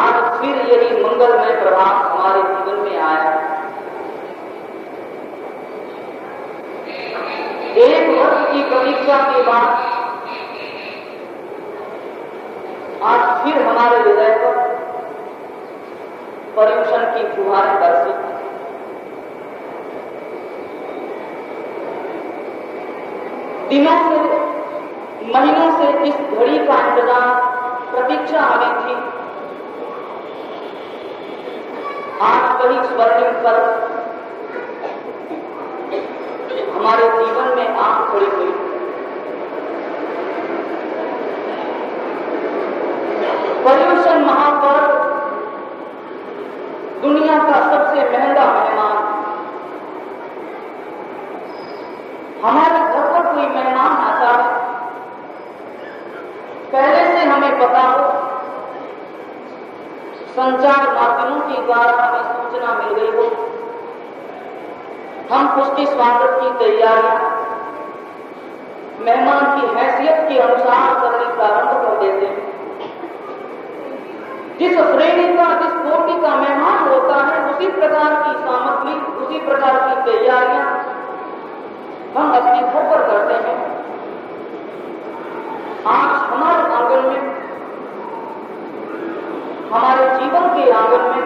आज फिर यही मंगलमय प्रभात हमारे जीवन में आया। एक वर्ष की प्रतीक्षा के बाद आज फिर हमारे हृदय पर पर्यूषण की फुहारें बरसी। दिनों से, महीनों से इस घड़ी का इंतजार, प्रतीक्षा हमें थी। आज वही स्वर्णिम पर हमारे जीवन में आंख खड़ी हुई। पर्यूषण महापर्व दुनिया का सबसे महंगा मेहमान। हमारे घर पर कोई मेहमान आता है, पहले से हमें पता हो, संचार माध्यमों के द्वारा हमें सूचना मिल गई हो, हम उसके स्वागत की तैयारियां मेहमान की हैसियत के अनुसार करनी प्रारंभ कर देते हैं। जिस श्रेणी का, जिस कोटि का मेहमान होता है, उसी प्रकार की सामग्री, उसी प्रकार की तैयारियां हम अपने घर पर करते हैं। आज हमारे आंगन में, हमारे जीवन के आंगन में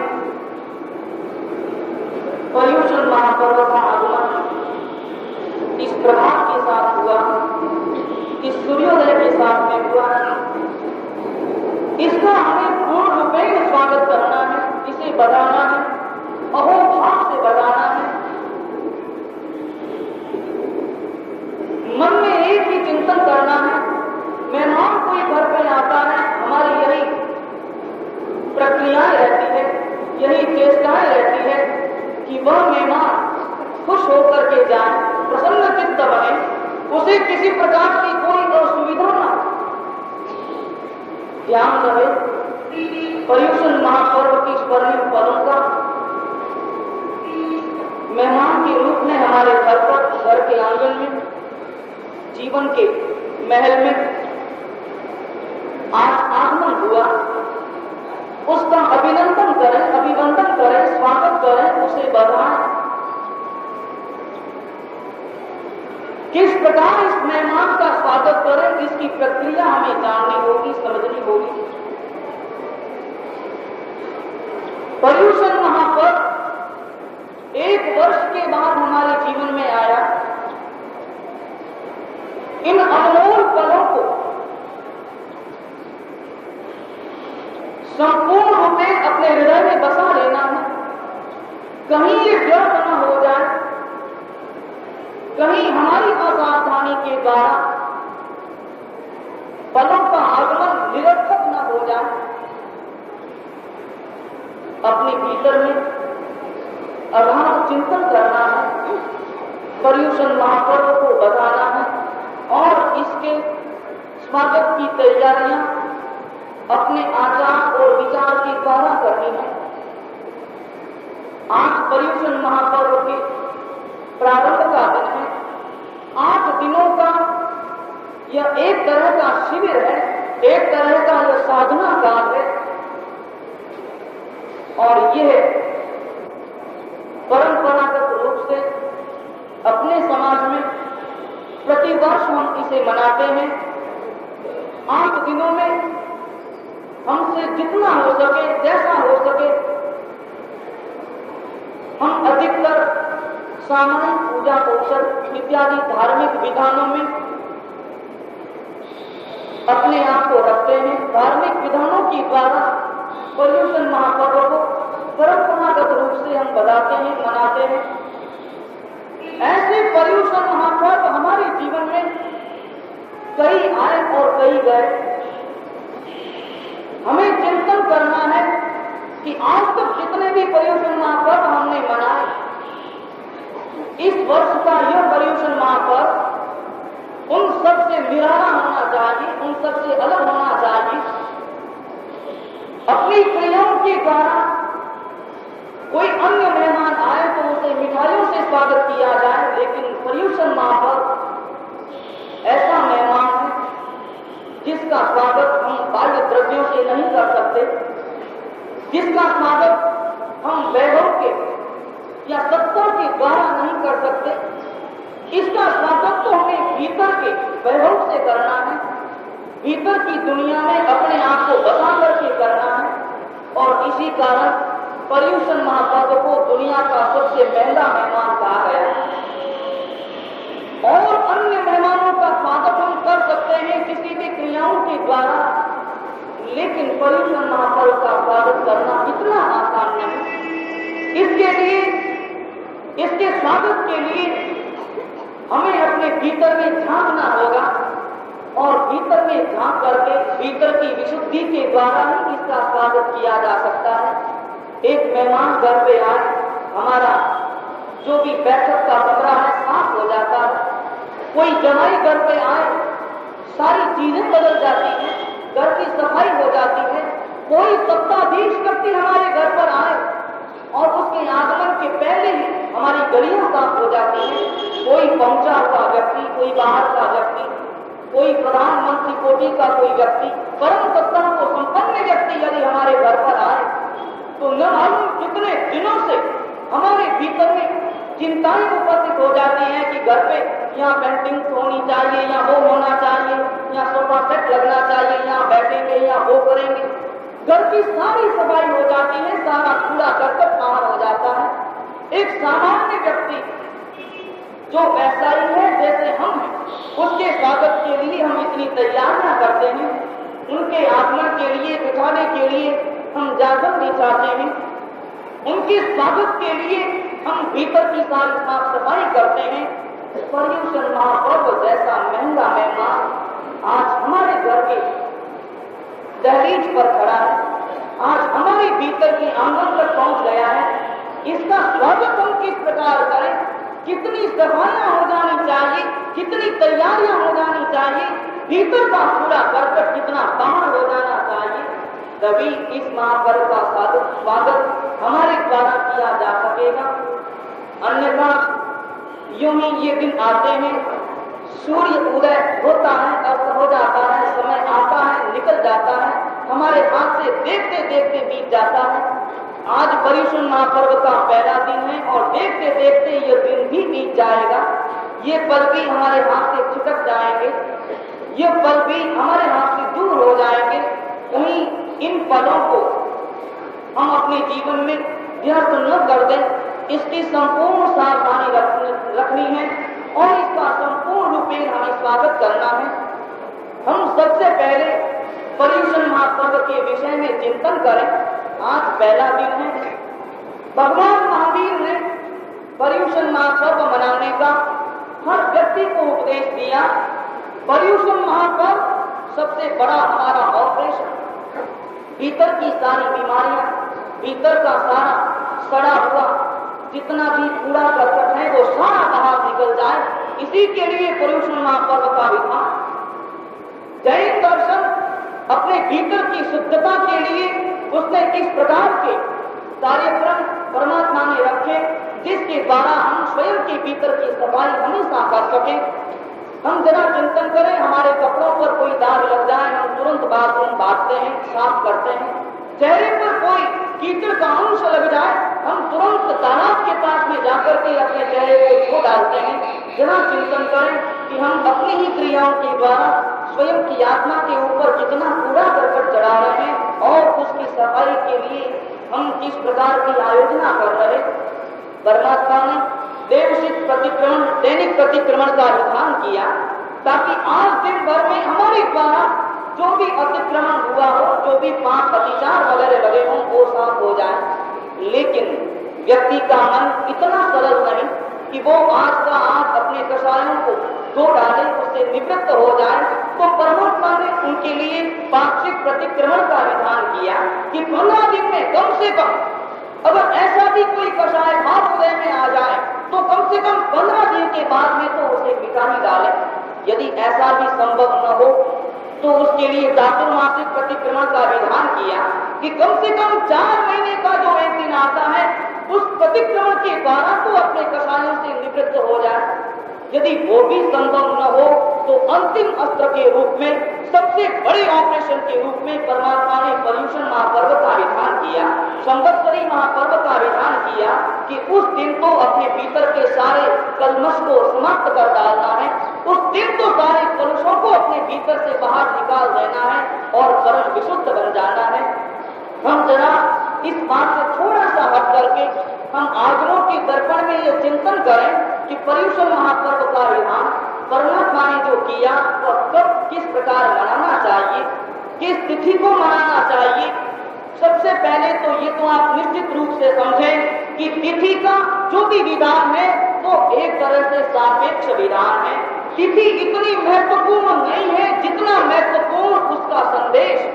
पर्यूषण महापर्व का आगमन इस प्रभात के साथ हुआ, इस सूर्योदय के साथ में हुआ। इसका हमें पूर्ण रूपेण स्वागत करना है, इसे बढ़ाना है, अहोभाव से बढ़ाना है। मन में एक ही चिंतन करना है। मेहमान कोई घर पे आता है, हमारी यही प्रक्रियाएं रहती है, यही चेष्टाएं रहती है कि वह मेहमान खुश होकर के जाए, प्रसन्न चित्त बने, उसे किसी प्रकार की कोई असुविधा ना। ध्यान रहे, पर्यूषण महापर्व की स्वर्णिम पलों का मेहमान के रूप में हमारे घर पर, घर के आंगन में, जीवन के महल में आज आगमन हुआ। उसका अभिनंदन करें, अभिवंदन करें, स्वागत करें, उसे बधाएं। किस प्रकार इस मेहमान का स्वागत करें, इसकी प्रक्रिया हमें जाननी होगी, समझनी होगी। पर्यूषण महापर्व एक वर्ष के बाद हमारे जीवन में आया। इन अनमोल पलों को संपूर्ण रूप में अपने हृदय में बसा लेना है। कहीं ये व्यर्थ न हो जाए, कहीं हमारी असावधानी के द्वारा पलों का आगमन निरर्थक न हो जाए। अपने भीतर में अगाध चिंतन करना है, पर्यूषण महापर्व को बताना है और इसके स्वागत की तैयारियां अपने आचार और विचार के द्वारा करनी है। आज पर्यूषण महापर्व के प्रारंभ का दिन है। 8 दिनों का यह एक तरह का शिविर है, एक तरह का यह साधना काल है और यह परंपरागत रूप से अपने समाज में प्रतिवर्ष हम इसे मनाते हैं। 8 दिनों में हमसे जितना हो सके, जैसा हो सके, हम अधिकतर सामान्य पूजा कौशल इत्यादि धार्मिक विधानों में अपने आप को रखते हैं। धार्मिक विधानों के द्वारा पर्यूषण महापर्व को परंपरागत रूप से हम बताते हैं, मनाते हैं। ऐसे पर्यूषण महापर्व हमारे जीवन में कई आए और कई गए। हमें चिंतन करना है कि आज तक जितने भी पर्यूषण महापर्व हमने मनाए, इस वर्ष का यह पर्यूषण महापर्व उन सबसे निराला होना चाहिए, उन सबसे अलग होना चाहिए। अपनी क्रियाओं के द्वारा कोई अन्य मेहमान आए तो उसे मिठाइयों से स्वागत किया जाए, लेकिन पर्यूषण महापर्व ऐसा मेहमान है जिसका स्वागत हम बाह्य द्रव्यों से नहीं कर सकते। जिसका स्वागत हम वैभव के या सत्ता के द्वारा नहीं कर सकते, इसका स्वागत तो हमें भीतर के वैभव से करना है, भीतर की दुनिया में अपने आप को बता करके करना है। और इसी कारण पर्युषण महापर्व को दुनिया का सबसे महंगा मेहमान कहा गया है। और अन्य मेहमानों का स्वागत हम कर सकते हैं किसी भी क्रियाओं के द्वारा, लेकिन पर्युषण महापर्व का स्वागत करना इतना आसान नहीं। इसके लिए, इसके स्वागत के लिए हमें अपने भीतर में झांकना होगा और भीतर में झांक करके भीतर की विशुद्धि के द्वारा ही इसका स्वागत किया जा सकता है। एक मेहमान घर पे आए, हमारा जो भी बैठक का कमरा है साफ हो जाता है। कोई जमाई घर पे आए, सारी चीजें बदल जाती हैं, घर की सफाई हो जाती है। कोई सप्ताधीश व्यक्ति हमारे घर पर आए और उसके आगमन के पहले ही हमारी गलियां साफ हो जाती हैं। कोई पहुंचा हुआ व्यक्ति, कोई बाहर का व्यक्ति, कोई प्रधानमंत्री कोटि का कोई व्यक्ति, परम सत्ता को संपन्न व्यक्ति यदि हमारे घर पर आए तो न मालूम कितने दिनों से हमारे भीतर में चिंताएं उपस्थित हो जाती हैं कि घर पे यहाँ पेंटिंग होनी चाहिए, यहाँ वो होना चाहिए, यहाँ सोफा सेट लगना चाहिए, यहाँ बैठेंगे, यहाँ वो करेंगे। घर की सारी सफाई हो जाती है, सारा कूड़ा करकट बाहर हो जाता है। एक सामान्य व्यक्ति जो वैसा ही है जैसे हम हैं, उसके स्वागत के लिए हम इतनी तैयारियां करते हैं, उनके आगमन के लिए, बिठाने के लिए हम जाकर बिछाते हैं, उनके स्वागत के लिए हम भीतर की सारी साफ सफाई करते हैं। पर्युषण महापर्व जैसा महंगा मेहमान आज हमारे घर के दहलीज पर खड़ा है, आज हमारे भीतर के आंगन तक पहुंच गया है। इसका स्वागत हम किस प्रकार करें, कितनी सफाइयां हो जानी चाहिए, कितनी तैयारियां हो जानी चाहिए, भीतर का पूरा करकट कितना बाहर हो जाना चाहिए, तभी इस महापर्व का स्वागत हमारे द्वारा किया जा सकेगा। अन्यथा यूं ही ये दिन आते हैं, सूर्य उदय होता है, अस्त हो जाता है, समय आता है, निकल जाता है, हमारे हाथ से देखते देखते बीत जाता है। आज पर्युषण महापर्व का पहला दिन है और देखते देखते ये दिन भी बीत जाएगा। ये पल भी हमारे हाथ से छिटक जाएंगे, ये पल भी हमारे हाथ से दूर हो जाएंगे। कहीं इन पलों को हम अपने जीवन में व्यर्थ न कर दें, इसकी संपूर्ण सावधानी रखनी है और इसका संपूर्ण रूपेण हमें स्वागत करना है। हम सबसे पहले पर्युषण महापर्व के विषय में चिंतन करें। आज पहला दिन है। भगवान महावीर ने पर्युषण महापर्व मनाने का हर व्यक्ति को उपदेश दिया। पर्युषण महापर्व सबसे बड़ा हमारा ऑपरेशन, भीतर की सारी बीमारियां, भीतर का सारा सड़ा हुआ जितना भी कूड़ा करकट है वो सारा बाहर निकल जाए, इसी के लिए पर्युषण महापर्व का विधान। जैन दर्शन अपने भीतर की शुद्धता के लिए उसने इस प्रकार के कार्यक्रम परमात्मा ने रखे जिसके द्वारा हम स्वयं के भीतर की सफाई हमेशा कर सके। हम जरा चिंतन करें, हमारे कपड़ों पर कोई दाग लग जाए, हम तुरंत बाथरूम बांटते हैं, साफ करते हैं। चेहरे पर कोई कीचड़ का अंश लग जाए, हम तुरंत तालाब के पास में जाकर के अपने चेहरे को धो डालते हैं। जरा चिंतन करें कि हम अपनी ही क्रियाओं के द्वारा स्वयं की आत्मा के ऊपर कितना कूड़ा करकट चढ़ा रहे हैं और उसकी सफाई के लिए हम किस प्रकार की आयोजना कर रहे। परमात्मा ने देवसित प्रतिक्रमण, दैनिक प्रतिक्रमण का विधान किया ताकि आज दिन भर में हमारे द्वारा जो भी अतिक्रमण हुआ हो, जो भी पाप अतिचार वगैरह लगे हों, वो साफ हो जाए। लेकिन व्यक्ति का मन इतना सरल नहीं कि वो आज का आज अपने कषायों को धो डाले, उससे निवृत्त हो जाए। तो परमात्मा ने उनके लिए पाक्षिक प्रतिक्रमण का विधान किया कि 15 दिन में कम से कम, अगर ऐसा भी कोई कषाय भाव उदय में आ जाए तो कम से कम 15 दिन के बाद में तो उसे मिटा ही डाले। यदि ऐसा भी संभव न हो तो उसके लिए चातुर्मासिक प्रतिक्रमण का विधान किया कि कम से कम 4 महीने का जो एक दिन आता है उस प्रतिक्रमण के द्वारा तो अपने कषायों से निवृत्त हो जाए। यदि वो भी संभव न हो तो अंतिम अस्त्र के रूप में, सबसे बड़े ऑपरेशन के रूप में परमात्मा ने पर्युषण महापर्व का विधान किया संवत्सरी महापर्व का विधान किया कि उस दिन तो अपने भीतर के सारे कलमश को समाप्त कर डालना है, उस दिन तो सारे कलुषों को अपने भीतर से बाहर निकाल देना है और परम विशुद्ध बन जाना है। हम जरा इस बात से थोड़ा सा हट करके हम आगमों के दर्पण में ये चिंतन करें कि पर्युषण महापर्व का विधान परमात्मा ने जो किया और कब किस प्रकार मनाना चाहिए, किस तिथि को मनाना चाहिए। सबसे पहले तो ये तो आप निश्चित रूप से समझें कि तिथि का जो भी विधान है वो एक तरह से सापेक्ष विधान है। तिथि इतनी महत्वपूर्ण नहीं है जितना महत्वपूर्ण उसका संदेश।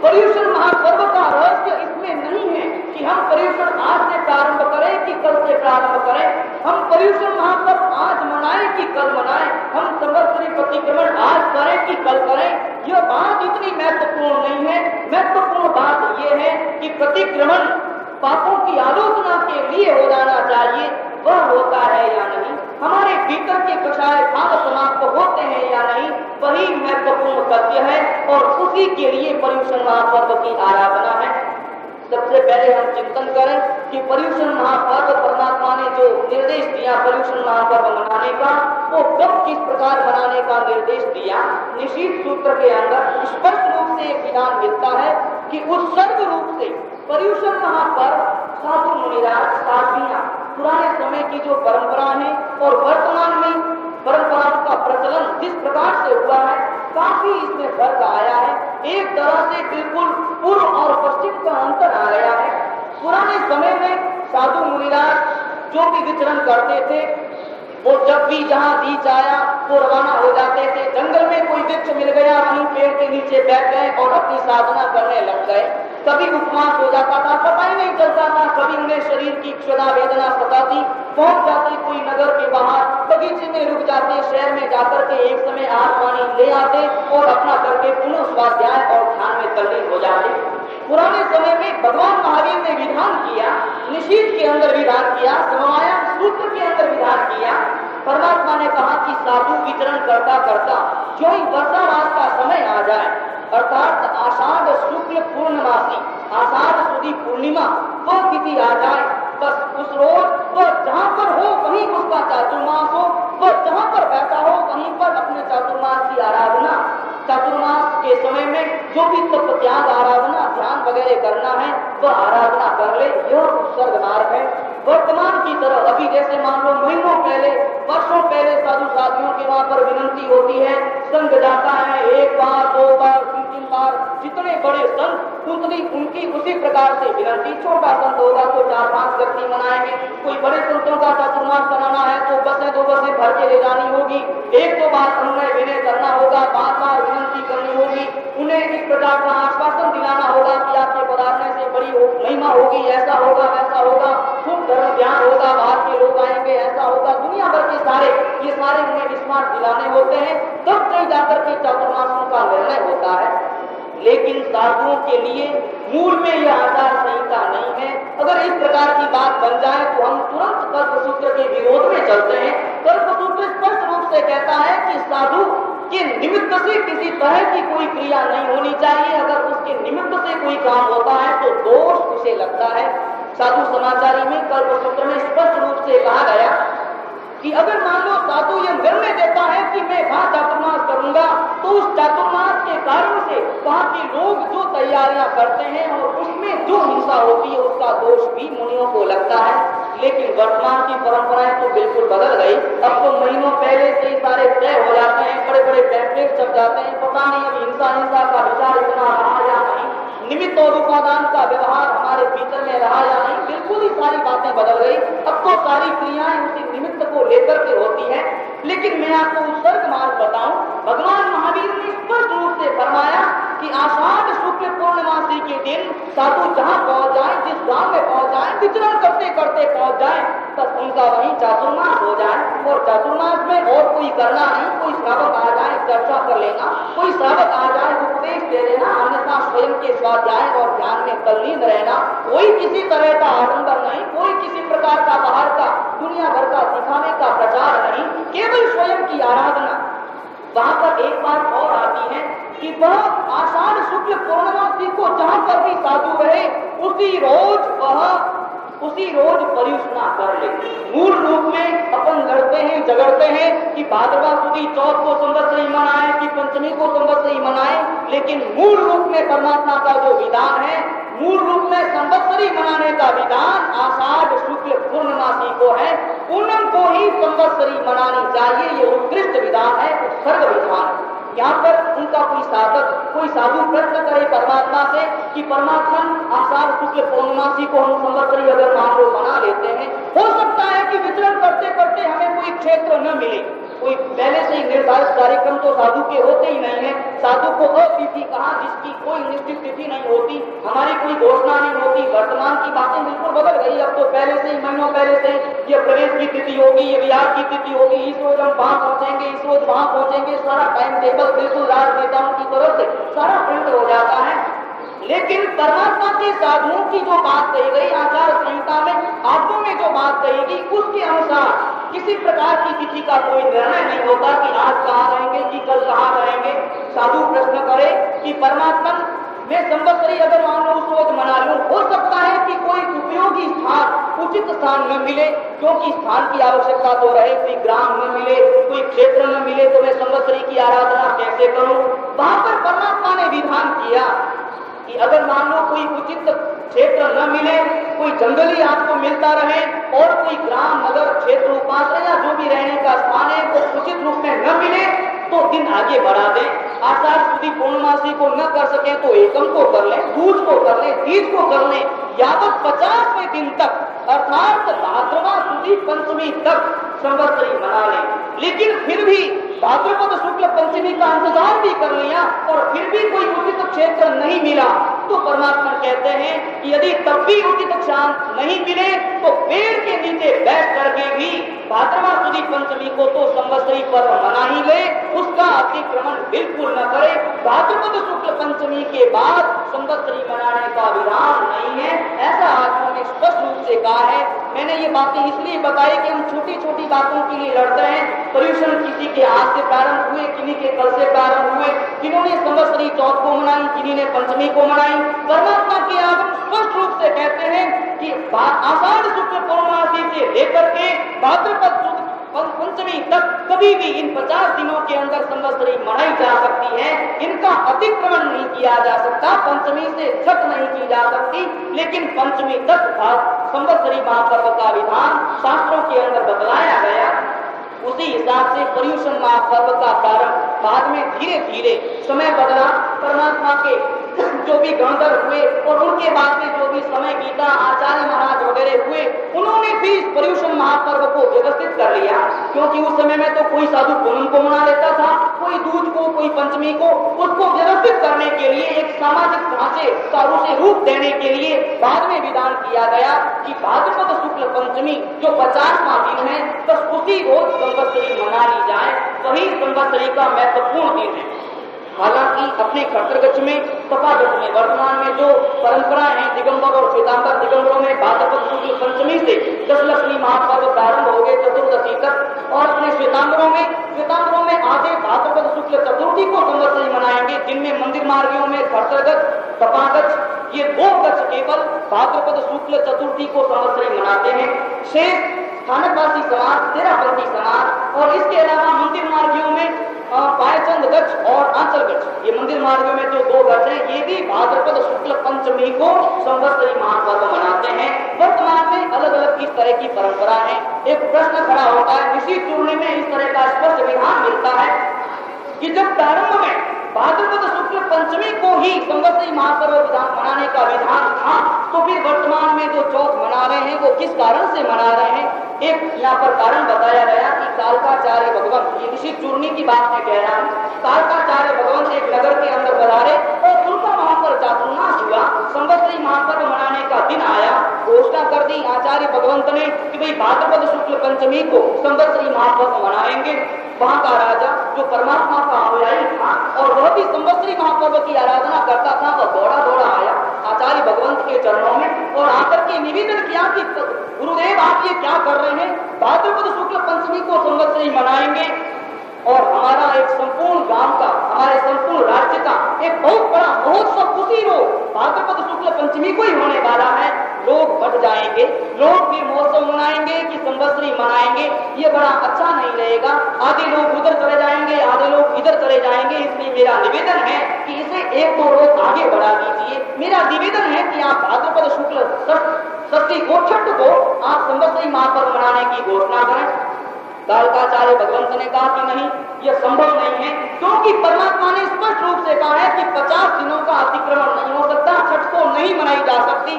पर्युषण महापर्व का रहस्य इसमें नहीं है कि हम पर्युषण आज से प्रारंभ करें कि कल से प्रारंभ करें, हम पर्युषण महापर्व आज मनाएं कि कल मनाएं, हम संवत्सरी प्रतिक्रमण आज करें कि कल करें, यह बात इतनी महत्वपूर्ण नहीं है। महत्वपूर्ण बात यह है कि प्रतिक्रमण पापों की आलोचना के लिए हो जाना चाहिए, वह होता है या नहीं, हमारे भीतर के कषाय भाव समाप्त होते हैं या नहीं, वही महत्वपूर्ण तथ्य है और उसी के लिए पर्युषण महापर्व की आराधना है। सबसे पहले हम चिंतन करें कि पर्युषण महापर्व परमात्मा ने जो निर्देश दिया पर्युषण महापर्व मनाने का, वो कब किस प्रकार मनाने का निर्देश दिया। निषिद्ध सूत्र के अंदर स्पष्ट रूप से एक विधान मिलता है कि उत्सर्ग रूप से पर्युषण महापर्व साधु मुनिराज साधवियां पुराने समय की जो परंपरा है और वर्तमान में परंपराओं का प्रचलन जिस प्रकार से हुआ है, काफी इसमें फर्क आया है। एक तरह से बिल्कुल पूर्व और पश्चिम का अंतर आ गया है। पुराने समय में साधु मुनिराज जो भी विचरण करते थे, वो जब भी जहां बीच आया वो रवाना हो जाते थे। जंगल में कोई वृक्ष मिल गया, वहीं पेड़ के नीचे बैठ गए और अपनी साधना करने लग गए। कभी उपवास हो जाता था, पता ही नहीं चलता था, कभी उन्हें शरीर की क्षुधा वेदना सताती, पहुंच जाते कोई नगर के बाहर, बगीचे में रुक जाते, शहर में जाकर के एक समय आहार पानी ले आते और अपना करके पुनः स्वाध्याय और ध्यान में तल्लीन हो जाते। पुराने समय में भगवान महावीर ने विधान किया, निषिद्ध के अंदर विधान किया, समवायाम सूत्र के अंदर विधान किया। परमात्मा ने कहा कि साधु विचरण करता करता जो ही वर्षा रात का समय आ जाए, अर्थात आषाढ़ शुक्ल पूर्णमासी, आषाढ़ सुदी पूर्णिमा वह तिथि आ जाए, बस उस रोज वह जहाँ पर हो वहीं उसका चातुर्मास हो, वह जहाँ पर बैठा हो वहीं पर अपने चातुर्मास की आराधना, चातुर्मास के समय में जो भी तप त्याग आराधना ध्यान वगैरह करना है वह आराधना कर ले। यह उत्सर्ग मार्ग है। वर्तमान की तरह अभी जैसे मान लो महीनों पहले, वर्षों पहले साधु साथियों के वहां पर विनंती होती है, संघ जाता है, एक बार, दो बार, तीन बार, जितने बड़े संत उनकी उसी प्रकार से विनंती। छोटा संत होगा तो 4-5 व्यक्ति मनाएंगे, कोई बड़े संतों का चातुर्मास बनाना है तो बसें 2 बसें भर के ले जानी होगी, 1-2 बार अनुनय विनय करना होगा, बार-बार विनंती करनी होगी, उन्हें इस प्रकार का आश्वासन दिलाना होगा कि आपके पधारने से बड़ी महिमा होगी, ऐसा होगा वैसा होगा, खूब धर्म ध्यान होगा, बाहर के लोग आएंगे, ऐसा होगा, दुनिया भर के ये सारे उन्हें विश्वास दिलाने होते हैं, तब कहीं जाकर के चातुर्मासों का निर्णय होता है। लेकिन साधुओं के लिए मूल में यह आचार संहिता नहीं है। अगर इस प्रकार की बात बन जाए तो हम तुरंत कल्पसूत्र के विरोध में चलते हैं। कल्पसूत्र स्पष्ट रूप से कहता है कि साधु के निमित्त से किसी तरह की कोई क्रिया नहीं होनी चाहिए। अगर उसके निमित्त से कोई काम होता है तो दोष उसे लगता है। साधु समाचारी में कल्पसूत्र में स्पष्ट रूप से कहा गया कि अगर मान लो साधु यह निर्णय देता है कि मैं वहां चातुर्मास करूंगा, तो उस चातुर्मास के कारण से वहां के लोग जो तैयारियां करते हैं और उसमें जो हिंसा होती है उसका दोष भी मुनियों को लगता है। लेकिन वर्तमान की परंपराएं तो बिल्कुल बदल गई। अब तो महीनों पहले से ही सारे तय हो जाते हैं, बड़े बड़े पैम्फलेट छप जाते हैं, पता नहीं अब हिंसा का विचार इतना रहा या नहीं, निमित्त और उपादान का व्यवहार हमारे भीतर में रहा या नहीं, बिल्कुल ही सारी बातें बदल गई। अब तो सारी क्रियाएं उसी निमित्त को लेकर के होती है। लेकिन मैं आपको उत्सर्ग मार्ग बताऊं, भगवान महावीर ने स्पष्ट रूप से फरमाया कि आषाढ़ शुक्ल पूर्णमासी के दिन साधु जहां पहुंच जाए, जिस गांव में पहुंच जाए, विचरण करते करते पहुंच जाए, तब उनका वहीं चातुर्मास हो जाए। और चातुर्मास में और कोई करना नहीं, कोई श्रावक आ जाए चर्चा कर लेना, कोई श्रावक आ जाए उपदेश दे देना, अन्यथा स्वयं के स्वाध्याय और ध्यान में तल्लीन रहना। कोई किसी तरह का आडंबर नहीं, कोई किसी प्रकार का बाहर का दुनिया भर का दिखाने का प्रचार नहीं, केवल स्वयं की आराधना। वहां पर एक बात और आती है कि वह आषाढ़ शुक्ल पूर्णमासी को जहां पर भी साधु रहे, उसी रोज उसी रोज पर्युषणा कर ले। मूल रूप में अपन लड़ते हैं झगड़ते हैं कि भाद्रवा सुदी चौथ को संवत्सरी मनाएं कि पंचमी को संवत्सरी मनाएं, लेकिन मूल रूप में परमात्मा का जो विधान है, मूल रूप में संवत्सरी मनाने का विधान आषाढ़ शुक्ल पूर्णमासी को है। पूनम को ही संवत्सरी मनानी चाहिए, ये उत्कृष्ट विधान है, उत्सर्ग विधान। यहाँ पर उनका कोई साधक, कोई साधु प्रश्न करे परमात्मा से कि परमात्मा आषाढ़ शुक्ल पूर्णमासी को हम संवत्सरी अगर मान लो मना लेते हैं, हो सकता है कि विचरण करते करते हमें कोई क्षेत्र न मिले, कोई पहले से ही निर्धारित कार्यक्रम तो साधु के होते ही नहीं है। साधु को अतिथि कहा जिसकी कोई निश्चित तिथि नहीं होती, हमारी कोई घोषणा नहीं होती। वर्तमान की बातें बिल्कुल बदल गई, अब तो पहले से ही महीनों पहले से ये प्रवेश की तिथि होगी, ये विहार की तिथि होगी, इस रोज हम वहां पहुंचेंगे, इस रोज वहां पहुंचेंगे, सारा टाइम टेबल बिल्कुल राजनेताओं की तरफ से सारा प्रिंट हो जाता है। लेकिन परमात्मा के साधुओं की जो बात कही गई आचार संहिता में, आत्मा में जो बात कहेगी उसके अनुसार किसी प्रकार की तिथि का कोई निर्णय नहीं होता कि आज कहाँ रहेंगे कि कल कहाँ रहेंगे। साधु प्रश्न करे कि परमात्मा मैं संवत्सरी अगर मान लो उस रोज मना लूं, हो सकता है कि कोई उपयोगी स्थान, उचित स्थान न मिले, क्योंकि स्थान की आवश्यकता तो रहे, कोई ग्राम न मिले, कोई क्षेत्र न मिले, तो मैं संवत्सरी की आराधना कैसे करूं। वहां पर परमात्मा ने विधान किया कि अगर मान लो कोई उचित क्षेत्र न मिले, कोई जंगली आपको मिलता रहे और कोई ग्राम नगर क्षेत्र उपास या जो भी रहने का स्थान है वो उचित रूप में न मिले, तो दिन आगे बढ़ा दें। आषाढ़ शुक्ल पूर्णमासी को न कर सके तो एकम को कर ले, दूज को कर ले, तीज को कर ले, यावत 50वें दिन तक अर्थात भाद्रवा शुक्ल पंचमी तक संवत्सरी मना ले। लेकिन फिर भी भाद्रपद शुक्ल पंचमी का इंतजार भी कर लिया और फिर भी कोई उचित क्षेत्र नहीं मिला, तो परमात्मा कहते हैं कि यदि तब भी उचित स्थान नहीं मिले तो पेड़ के नीचे बैठ करके भी भाद्रवा शुक्ल पंचमी को तो संवत्सरी पर्व मना ही ले, उसका अतिक्रमण बिल्कुल न करे। भाद्रपद शुक्ल पंचमी के बाद संवत्सरी मनाने का विधान नहीं है, ऐसा आत्मा ने स्पष्ट रूप से कहा है। मैंने ये बातें इसलिए बताई कि हम छोटी छोटी बातों के लिए लड़ते हैं। पर्युषण किसी के आज से प्रारंभ हुए, किन्हीं के कल से प्रारंभ हुए, किन्होंने संवत्सरी चौथ को मनाई, किन्हीं ने पंचमी को मनाई। परमात्मा के आगम स्पष्ट रूप से कहते हैं कि आषाढ़ शुक्ल पूर्णमासी से लेकर के भाद्रपद पंचमी तक कभी भी इन 50 दिनों के अंदर संवत्सरी मनाई जा सकती है, इनका अतिक्रमण नहीं किया जा सकता, पंचमी से छठ नहीं की जा सकती। लेकिन पंचमी तक संवत्सरी महापर्व का विधान शास्त्रों के अंदर बतलाया गया। उसी हिसाब से पर्युषण महापर्व का प्रारंभ बाद में धीरे धीरे समय बदला। परमात्मा के जो भी गणधर हुए और उनके बाद में जो भी समय बीता, आचार्य महाराज वगैरह हुए, उन्होंने भी पर्युषण महापर्व को व्यवस्थित कर लिया। क्योंकि उस समय में तो कोई साधु पूनम को मना लेता था, कोई दूज को, कोई पंचमी को। उसको व्यवस्थित करने के लिए एक सामाजिक ढांचे का उसे रूप देने के लिए बाद में विधान किया गया कि भाद्रपद शुक्ल पंचमी जो 50वां दिन है, बस उसी रोज संवत्सरी मना ली जाए, वही संवत्सरी का महत्वपूर्ण दिन है। हालांकि अपने खट्टरगच्छ में, तपागच्छ में वर्तमान में जो परंपराएं हैं, दिगंबर और श्वेतांबर, दिगंबरों में भाद्रपद शुक्ल पंचमी से दशलक्ष्मी महापर्व प्रारंभ हो गए चतुर्दशी तक, और अपने श्वेतांबरों में आगे भाद्रपद शुक्ल चतुर्थी को संवत्सरी मनाएंगे, जिनमें मंदिर मार्गियों में खट्टरगच्छ, तपागच्छ, ये 2 गच्छ केवल भाद्रपद शुक्ल चतुर्थी को संवत्सरी मनाते हैं। शेष स्थानकवासी समाज, तेरापंथी समाज और इसके अलावा मंदिर मार्गियों में पायचंद गच्छ और आंचल गच्छ, ये मंदिर मार्गों में जो 2 गच्छ हैं, ये भी भाद्रपद शुक्ल पंचमी को संवत्सरी महापर्व मनाते हैं। वर्तमान में अलग अलग इस तरह की परंपरा है। एक प्रश्न खड़ा होता है, ऋषि चूर्ण में इस तरह का स्पष्ट विधान मिलता है कि जब प्रारंभ में भाद्रपद शुक्ल पंचमी को ही संवत्सरी महापर्व मनाने का विधान था, तो फिर वर्तमान में जो चौथ मना रहे हैं वो किस कारण से मना रहे हैं। एक यहाँ पर कारण बताया गया कि कालकाचार्य भगवंत, ये ऋषि चूर्णी की बात में कह रहा हूँ, कालकाचार्य भगवंत एक नगर के अंदर पधारे और उनका वहां पर चातुर्मास हुआ। संवत्सरी महापर्व मनाने का दिन आया, घोषणा कर दी आचार्य भगवंत ने कि भाई भाद्रपद शुक्ल पंचमी को संवत्सरी महापर्व मनाएंगे। वहां का राजा जो परमात्मा का अनुयायी था और वह भी संवत्सरी महापर्व की आराधना करता था, वह दौड़ा दौड़ा आया आचार्य भगवंत के चरणों में और आकर के निवेदन किया कि गुरुदेव आप ये क्या कर रहे हैं, भाद्रपद शुक्ल पंचमी को संवत्सरी मनाएंगे और हमारा एक संपूर्ण गांव का, हमारे संपूर्ण राज्य का एक बहुत बड़ा महोत्सव उसी रोज भाद्रपद शुक्ल पंचमी को ही होने वाला है, लोग बढ़ जाएंगे। करके लोग भी महोत्सव मनाएंगे कि संवत्सरी मनाएंगे, ये बड़ा अच्छा नहीं रहेगा। आधे लोग उधर चले जाएंगे, आधे लोग इधर चले जाएंगे। इसलिए मेरा निवेदन है कि इसे 1-2 रोज आगे बढ़ा दीजिए। मेरा निवेदन है कि आप भाद्रपद शुक्ल षष्ठी को छठ को आप संवत्सरी महापर्व मनाने की घोषणा करें। कालकाचार्य भगवंत ने कहा कि नहीं, यह संभव नहीं है, क्योंकि परमात्मा ने स्पष्ट रूप से कहा है कि 50 दिनों का अतिक्रमण नहीं हो सकता, छठ को नहीं मनाई जा सकती।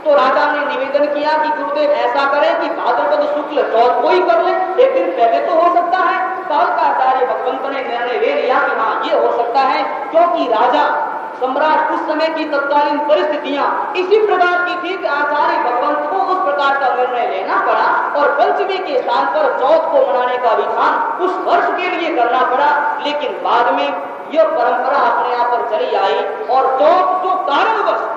तो राजा ने निवेदन किया कि गुरुदेव ऐसा करें कि भाद्रपद शुक्ल चौथ को ही कर ले, एक दिन पहले तो हो सकता है। कालकाचार्य भगवंत ने निर्णय ले लिया कि हाँ ये हो सकता है, क्योंकि राजा सम्राट उस समय की तत्कालीन परिस्थितियां इसी प्रकार की थी कि आचार्य भगवंत को उस प्रकार का निर्णय लेना पड़ा और पंचमी के स्थान पर चौथ को मनाने का विधान उस वर्ष के लिए करना पड़ा। लेकिन बाद में यह परंपरा अपने आप पर चली आई और चौथ जो कारणवश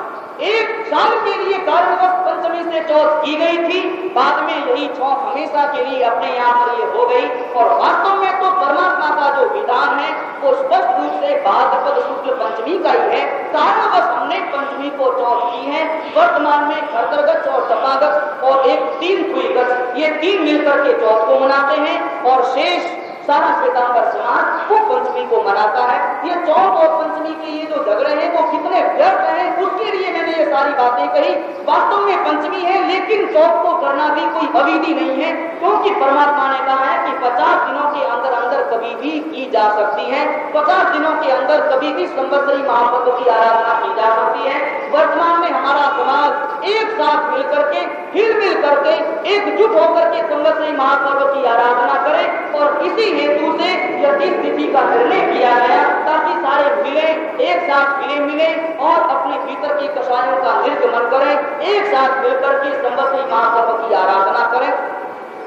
1 साल के लिए कारणवश पंचमी से चौथ की गई थी, बाद में यही चौथ हमेशा के लिए अपने यहाँ पर ये हो गई। और वास्तव में तो परमात्मा का जो विधान है वो स्पष्ट रूप से भाद्रपद शुक्ल पंचमी का ही है। कारणवश हमने पंचमी को चौथ की है। वर्तमान में खरतरगछ और तपागछ और एक 3 फुईगछ, ये 3 मिलकर के चौथ को मनाते हैं और शेष सारा श्वेतांबर समाज वो पंचमी को मनाता है। ये चौथ और पंचमी के ये जो झगड़े हैं वो कितने व्यर्थ हैं, उसके लिए मैंने ये सारी बातें कही। वास्तव में पंचमी है, लेकिन चौथ को करना भी कोई अविधि नहीं है, क्योंकि परमात्मा ने कहा है कि 50 दिनों के अंदर अंदर कभी भी की जा सकती है। 50 दिनों के अंदर कभी भी संवत्सरी महापर्व की आराधना की जा सकती है। वर्तमान में हमारा समाज एक साथ मिलकर के, हिल मिल करके, एकजुट होकर के संवत्सरी महापर्व की आराधना करे और इसी हेतु से यह तिथि का निर्णय किया गया ताकि सारे मिले, एक साथ मिले और अपने भीतर की कषायों का निर्गमन करें, एक साथ मिलकर के संवत्सरी महापर्व की आराधना करें।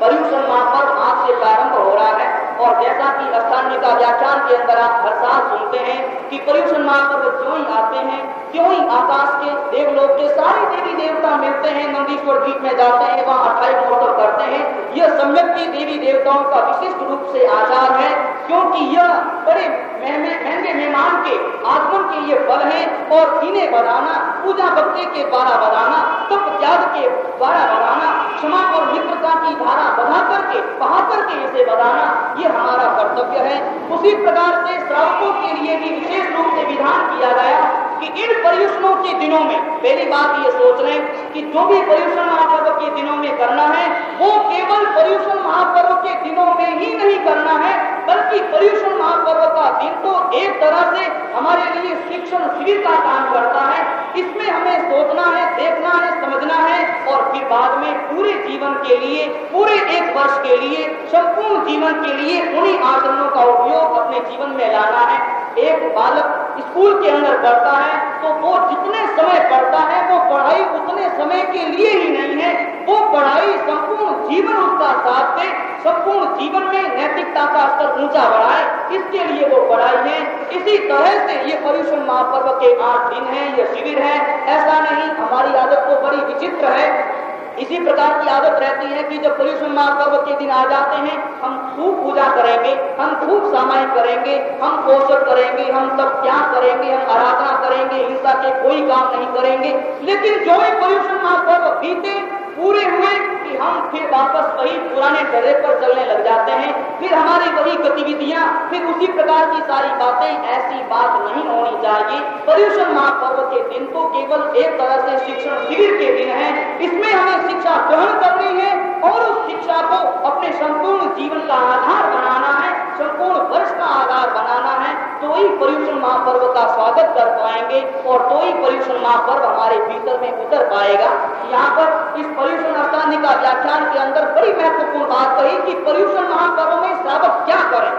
पर्युषण महापर्व आज से प्रारंभ हो रहा है और जैसा कि अष्टांगी का व्याख्यान के अंदर आप हर साल सुनते हैं कि पर्युषण महापर्व क्यों ही आते हैं, क्यों ही आकाश के देवलोक के सारे देवी देवता मिलते हैं, नंदीश्वर द्वीप में जाते हैं, वहां 28 महोत्सव करते हैं। यह सम्यक की देवी देवताओं का विशिष्ट रूप से आचार है, क्योंकि यह बड़े महंगे मेहमान के आगमन के लिए फल है और इन्हें बढ़ाना, पूजा भक्ति के द्वारा बढ़ाना, तप त्याग के द्वारा बढ़ाना, क्षमा और मित्रता की धारा बढ़ा करके बहा करके इसे बढ़ाना, ये हमारा कर्तव्य है। उसी प्रकार से श्रावकों के लिए भी विशेष रूप से विधान किया गया कि इन पर्युषणों के दिनों में पहली बात ये सोच लें कि जो भी पर्युषण महापर्व के दिनों में करना है वो केवल पर्युषण महापर्व के दिनों में ही नहीं करना है, बल्कि पर्युषण महापर्व का दिन तो एक तरह से हमारे लिए शिक्षण शिविर का काम करता है। इसमें हमें सोचना है, देखना है, समझना है और फिर बाद में पूरे जीवन के लिए, पूरे 1 वर्ष के लिए, संपूर्ण जीवन के लिए उन्हीं आचरणों का उपयोग अपने जीवन में लाना है। एक बालक स्कूल के अंदर पढ़ता है तो वो जितने समय पढ़ता है वो पढ़ाई उतने समय के लिए ही नहीं है, वो पढ़ाई संपूर्ण जीवन उसका साथ दे, संपूर्ण जीवन में नैतिकता का स्तर ऊंचा बढ़ाए, इसके लिए वो पढ़ाई है। इसी तरह से ये पर्युषण महापर्व के 8 दिन है, ये शिविर है। ऐसा नहीं, हमारी आदत तो बड़ी विचित्र है। इसी प्रकार की आदत रहती है कि जब पर्युषण महापर्व के दिन आ जाते हैं हम खूब पूजा करेंगे, हम खूब सामायिक करेंगे, हम पोषण करेंगे, हम तब त्याग करेंगे, हम आराधना करेंगे, हिंसा के कोई काम नहीं करेंगे। लेकिन जो एक पर्युषण महापर्व बीते पूरे हुए कि हम फिर वापस वही पुराने ढर्रे पर चलने लग जाते हैं, फिर हमारी वही गतिविधियां, फिर उसी प्रकार की सारी बातें। ऐसी बात नहीं होनी चाहिए। पर्युषण महापर्व के दिन तो केवल एक तरह से शिक्षण शिविर के दिन है, इसमें हमें शिक्षा ग्रहण करनी है और उस शिक्षा को अपने संपूर्ण जीवन का आधार बनाना है, संपूर्ण वर्ष का आधार बनाना है। तो ही पर्युषण महापर्व का स्वागत कर पाएंगे और तो ही पर्युषण महापर्व हमारे भीतर में उतर पाएगा। यहाँ पर इस पर्युषण अष्टांगी का व्याख्यान के अंदर बड़ी महत्वपूर्ण बात कही कि पर्युषण महापर्व में श्रावक क्या करें।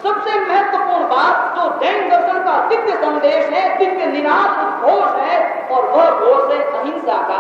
सबसे महत्वपूर्ण बात जो जैन दर्शन का दिव्य संदेश है, दिव्य निराश घोष है, और वह घोष है अहिंसा का।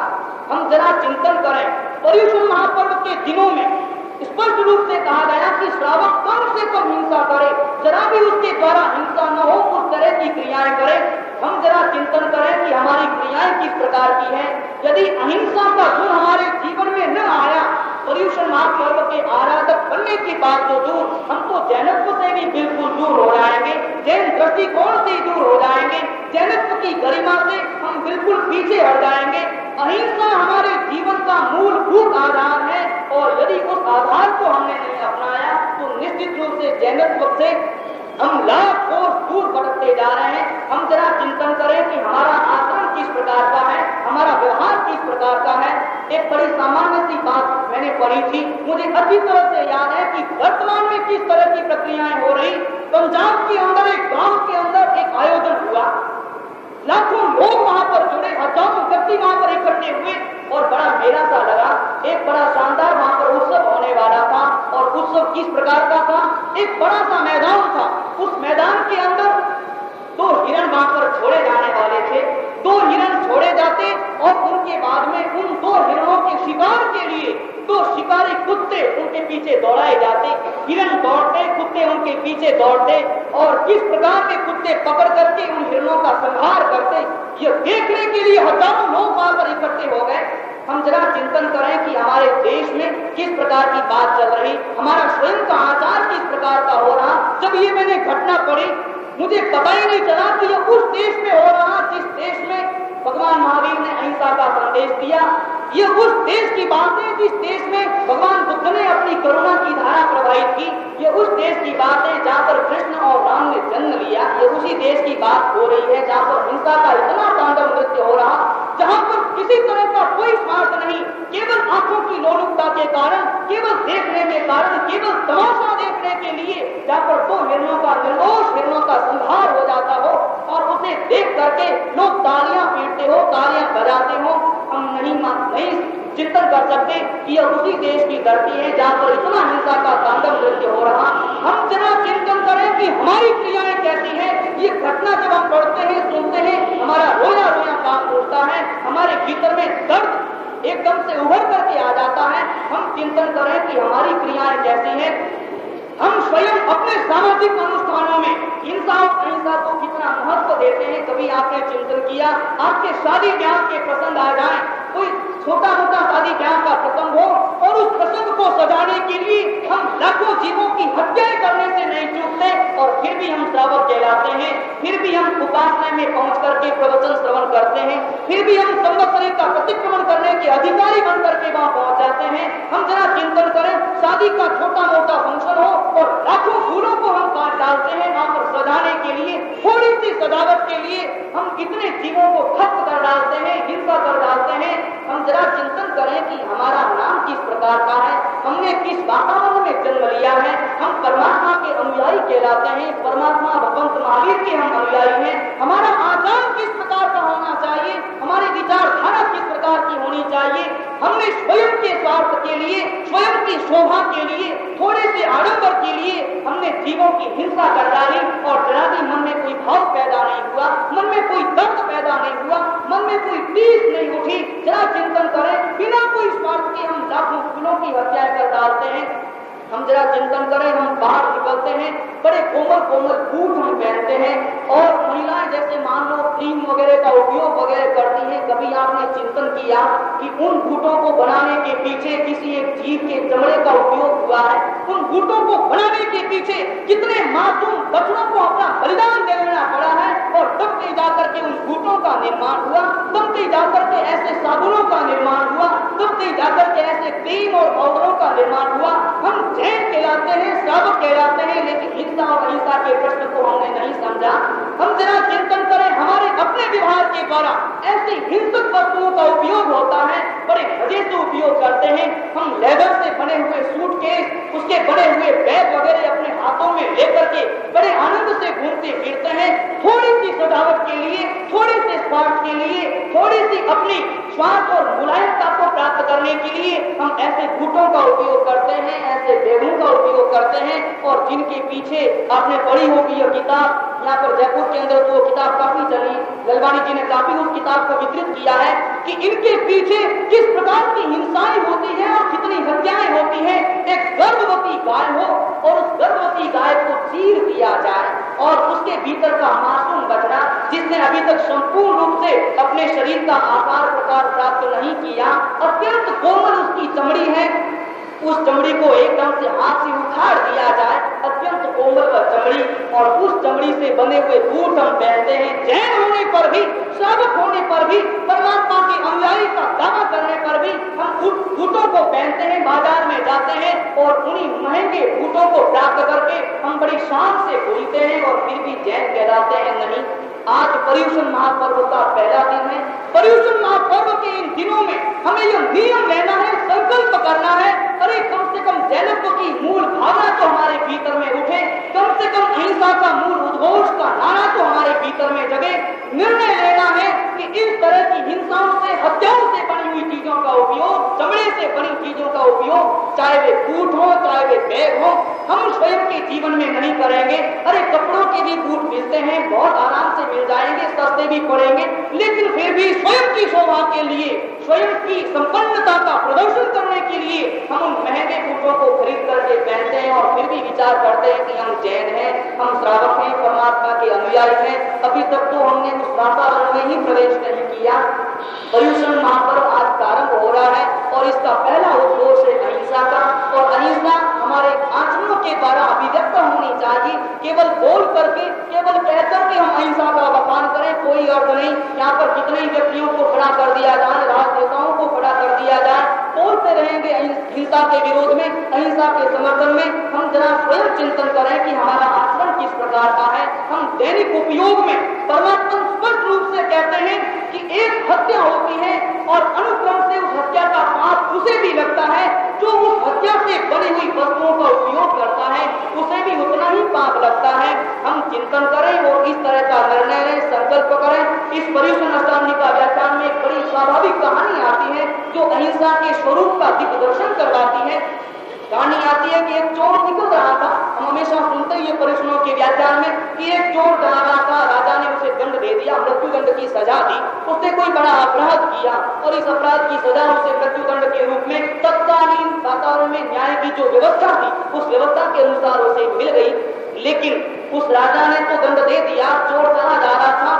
हम जरा चिंतन करें, पर्युषण महापर्व के दिनों में स्पष्ट रूप से कहा गया कि श्रावक कम से कम हिंसा करे, जरा भी उसके द्वारा हिंसा न हो, उस तरह की क्रियाएं करे। हम जरा चिंतन करें कि हमारी क्रियाएं किस प्रकार की हैं। यदि अहिंसा का गुण हमारे जीवन में न आया, पर्युषण महापर्व के आराधक बनने की बात तो दूर, हम तो जैनत्व से भी बिल्कुल दूर हो जाएंगे, जैन दृष्टिकोण से दूर हो जाएंगे, जैनत्व की गरिमा से हम बिल्कुल पीछे हट जाएंगे। अहिंसा हमारे जीवन का का मूलभूत आधार है, और यदि उस आधार को हमने नहीं अपनाया तो निश्चित रूप से जैनत्व से हम लाख कोस दूर भटकते जा रहे हैं। हम जरा चिंतन करें कि हमारा आचरण किस प्रकार का है, हमारा व्यवहार किस प्रकार का है। एक बड़ी सामान्य सी बात मैंने पढ़ी थी, मुझे अच्छी तरह से याद है कि वर्तमान में किस तरह की प्रक्रियाएं हो रही। पंजाब के अंदर एक गांव के अंदर एक आयोजन हुआ, लाखों लोग वहां पर जुड़े, हजारों व्यक्ति वहां पर इकट्ठे हुए और बड़ा मेला सा लगा। एक बड़ा शानदार वहां पर उत्सव होने वाला था, और उत्सव किस प्रकार का था, एक बड़ा सा मैदान था। उस मैदान के अंदर 2 हिरण वहां पर छोड़े जाने वाले थे। 2 हिरण छोड़े जाते और उनके बाद में उन 2 हिरणों के शिकार के लिए 2 शिकारी कुत्ते उनके पीछे दौड़ाए जाते। हिरण दौड़ते, कुत्ते उनके पीछे दौड़ते, और किस प्रकार के कुत्ते पकड़ करके उन हिरणों का संहार करते, यह देखने के लिए हजारों लोग वहां पर इकट्ठे हो गए। हम जरा चिंतन करें कि हमारे देश में किस प्रकार की बात चल रही, हमारा स्वयं का आचार किस प्रकार का हो रहा। जब ये मैंने घटना पढ़ी, मुझे पता ही नहीं चला कि यह उस देश में हो रहा जिस देश में भगवान महावीर ने अहिंसा का संदेश दिया। यह उस देश की बात है जिस देश में भगवान बुद्ध ने अपनी करुणा की धारा प्रवाहित की। यह उस देश की बात है जहाँ पर कृष्ण और राम ने जन्म लिया। यह उसी देश की बात हो रही है जहाँ पर हिंसा का इतना तांडव नृत्य हो रहा, जहाँ पर किसी तरह का कोई स्वार्थ नहीं, केवल आंखों की लोलुपता के कारण, केवल देखने के कारण, केवल तमाशा देखने के लिए, जहाँ पर 2 हिरणों का, निर्दोष हिरणों का संहार हो जाता हो और उसे देख करके लोग तालियां पीटते हो, तालियां बजाते हो। हम नहीं चिंतन कर सकते कि यह उसी देश की धरती है जहाँ पर इतना हिंसा का तांडव नृत्य हो रहा। हम जरा चिंतन करें कि हमारी क्रियाएं कैसी है। ये घटना जब हम पढ़ते हैं, सुनते हैं, हमारा रोया रोया काम उठता है, हमारे भीतर में दर्द एकदम से उभर करके आ जाता है। हम चिंतन करें कि हमारी क्रियाएं कैसी हैं। हम स्वयं अपने सामाजिक अनुष्ठानों में हिंसा और अहिंसा को कितना महत्व देते हैं। कभी आपने चिंतन किया, आपके शादी ब्याह के प्रसंग आ जाए, कोई छोटा मोटा शादी ब्याह का प्रसंग हो और उस प्रसंग को सजाने के लिए हम लाखों जीवों की हत्याएं करने से नहीं चूकते, और फिर भी हम श्रावक कहलाते हैं, फिर भी हम उपासना में पहुंच करके प्रवचन श्रवण करते हैं, फिर भी हम संवत्सरी का प्रतिक्रमण करने के अधिकारी बन करके वहां पहुंच जाते हैं। हम जरा चिंतन करें, शादी का छोटा मोटा फंक्शन हो और लाखों फूलों को हम काट डालते हैं वहां पर सजाने के लिए, थोड़ी सी सजावट के लिए हम कितने जीवों को खत्म कर डालते हैं, हिंसा कर डालते हैं। हम जरा चिंतन करें कि हमारा नाम किस प्रकार का है, हमने किस वातावरण में जन्म लिया है। हम परमात्मा के अनुयायी कहलाते हैं, परमात्मा भगवंत महावीर के हम अनुयायी हैं। हमारा आचरण किस प्रकार का होना चाहिए, हमारी विचारधारा किस प्रकार की होनी चाहिए। हमने स्वयं के स्वार्थ के लिए, स्वयं की शोभा के लिए, थोड़े से आडंबर के लिए हमने जीवों की हिंसा कर डाली, और जरा भी मन में कोई भाव पैदा नहीं हुआ, मन में कोई दर्द पैदा नहीं हुआ, मन में कोई टीस नहीं उठी। जरा चिंतन करें, बिना कोई स्वार्थ के हम लाखों फूलों की हत्याएं कर डालते हैं। हम जरा चिंतन करें, हम बाहर निकलते हैं, बड़े कोमल कोमल बूट हम पहनते हैं, और महिलाएं जैसे मान लो क्रीम वगैरह का उपयोग वगैरह करती हैं। कभी आपने चिंतन किया कि उन बूटों को बनाने के पीछे किसी एक जीव के चमड़े का उपयोग हुआ है? उन बूटों को बनाने के पीछे कितने मासूम बच्चों को अपना बलिदान दे देना पड़ा है, और तब कहीं जाकर के उन बूटों का निर्माण हुआ, तब कहीं जाकर के ऐसे साबुनों का निर्माण हुआ, तब कहीं जाकर के ऐसे क्रीम और पाउडरों का निर्माण हुआ। हम जैन कहलाते हैं, श्रावक कहलाते हैं, लेकिन हिंसा और अहिंसा के प्रश्न को हमने नहीं समझा। हम जरा चिंतन करें, हमारे अपने व्यवहार के द्वारा ऐसी हिंसक वस्तुओं का उपयोग होता है, बड़े मजे से उपयोग करते हैं। हम लेदर से बने हुए सूटकेस, उसके बने हुए बैग वगैरह अपने हाथों में लेकर के बड़े आनंद से घूमते फिरते हैं, थोड़ी सी सजावट के लिए, थोड़े से स्वार्थ के लिए, थोड़ी सी अपनी स्वार्थ और मुलायमता को प्राप्त करने के लिए हम ऐसे बूटों का उपयोग करते हैं, ऐसे बैगों का उपयोग करते हैं। और जिनके पीछे आपने पढ़ी होगी यह किताब, यहाँ पर जयपुर के अंदर तो किताब काफी चली, ललवानी जी ने काफी उस किताब को वितरित किया है कि इनके पीछे किस प्रकार की हिंसाएं होती है और कितनी हत्याएं होती है। एक गर्भवती गाय हो और उस गर्भवती गाय को चीर दिया जाए, और उसके भीतर का मासूम बछड़ा, जिसने अभी तक संपूर्ण रूप से अपने शरीर का आकार प्रकार प्राप्त नहीं किया, अत्यंत कोमल उसकी चमड़ी है, उस चमड़ी को एकदम से हाथ से उखाड़ दिया जाए, अत्यंत कोमल वह चमड़ी, और उस चमड़ी से बने हुए बूट हम पहनते हैं। जैन होने पर भी, श्रावक होने पर भी, परमात्मा के अनुयायी का दावा करने पर भी हम और उन्हीं महंगे बूटों को प्राप्त करके हम बड़ी शान से बोलते हैं और फिर भी जैन कहलाते हैं नहीं। आज पर्युषण महापर्व का पहला दिन है। पर्युषण महापर्व के इन दिनों में हमें यह नियम लेना है, संकल्प करना है, अरे कम से कम जैनत्व की मूल भावना तो हमारे भीतर में उठे, कम से कम अहिंसा का मूल उद्घोष का नारा तो हमारे भीतर में जगे। निर्णय लेना है कि इस तरह की हिंसाओं से, हत्याओं से बनी हुई चीजों का उपयोग, चमड़े से बनी चीजों का उपयोग, चाहे वे बूट हो चाहे वे बैग हो, हम स्वयं के जीवन में नहीं करेंगे। अरे कपड़ों के भी बूट मिलते हैं, बहुत आराम से मिल जाएंगे, सस्ते भी पड़ेंगे, लेकिन फिर भी स्वयं की शोभा के लिए, स्वयं की संपन्नता का प्रदर्शन करने के लिए हम उन महंगे बूटों को खरीद करके पहनते हैं और फिर भी विचार करते हैं कि हम जैन हैं, हम श्रावक हैं, परमात्मा के अनुयायी हैं। अभी तक तो हमने उस वातावरण में ही प्रवेश नहीं किया। पर्युषण महापर्व आज प्रारंभ हो रहा है और इसका पहला उद्घोष है अहिंसा का, और अहिंसा हमारे आचरणों के द्वारा अभिव्यक्त होनी चाहिए। केवल बोल करके, केवल कहकर के हम अहिंसा का बखान करें, कोई अर्थ नहीं। यहाँ पर कितने व्यक्तियों को खड़ा कर दिया जाए, राजनेताओं को खड़ा कर दिया जाए, बोलते रहेंगे हिंसा के विरोध में, अहिंसा के समर्थन में। हम जरा स्वयं चिंतन करें कि हमारा आचरण किस प्रकार का है। हम दैनिक उपयोग में, परमात्मा स्पष्ट रूप से कहते हैं कि एक हत्या होती है और अनुक्रम से उस हत्या का पाप उसे भी लगता है जो उस हत्या से बनी हुई वस्तुओं का उपयोग करता है, उसे भी उतना ही पाप लगता है। हम चिंतन करें और इस तरह का निर्णय लें, संकल्प करें। इस पर्युषण अष्टमी का व्याख्यान में एक बड़ी स्वाभाविक कहानी आती है जो अहिंसा के स्वरूप का दिग्दर्शन करवाती है। कहानी आती है कि एक चोर निकल रहा था। हम हमेशा सुनते हैं पर्युषणों के व्याख्यान में कि एक चोर जा रहा था, राजा ने उसे दंड दे दिया, मृत्यु दंड की सजा दी। उसने कोई बड़ा अपराध किया और इस अपराध की सजा उसे मृत्यु दंड के रूप में तत्कालीन वातावरण में न्याय की जो व्यवस्था थी उस व्यवस्था के अनुसार उसे मिल गई। लेकिन उस राजा ने तो दंड दे दिया, चोर कहाँ जा रहा था?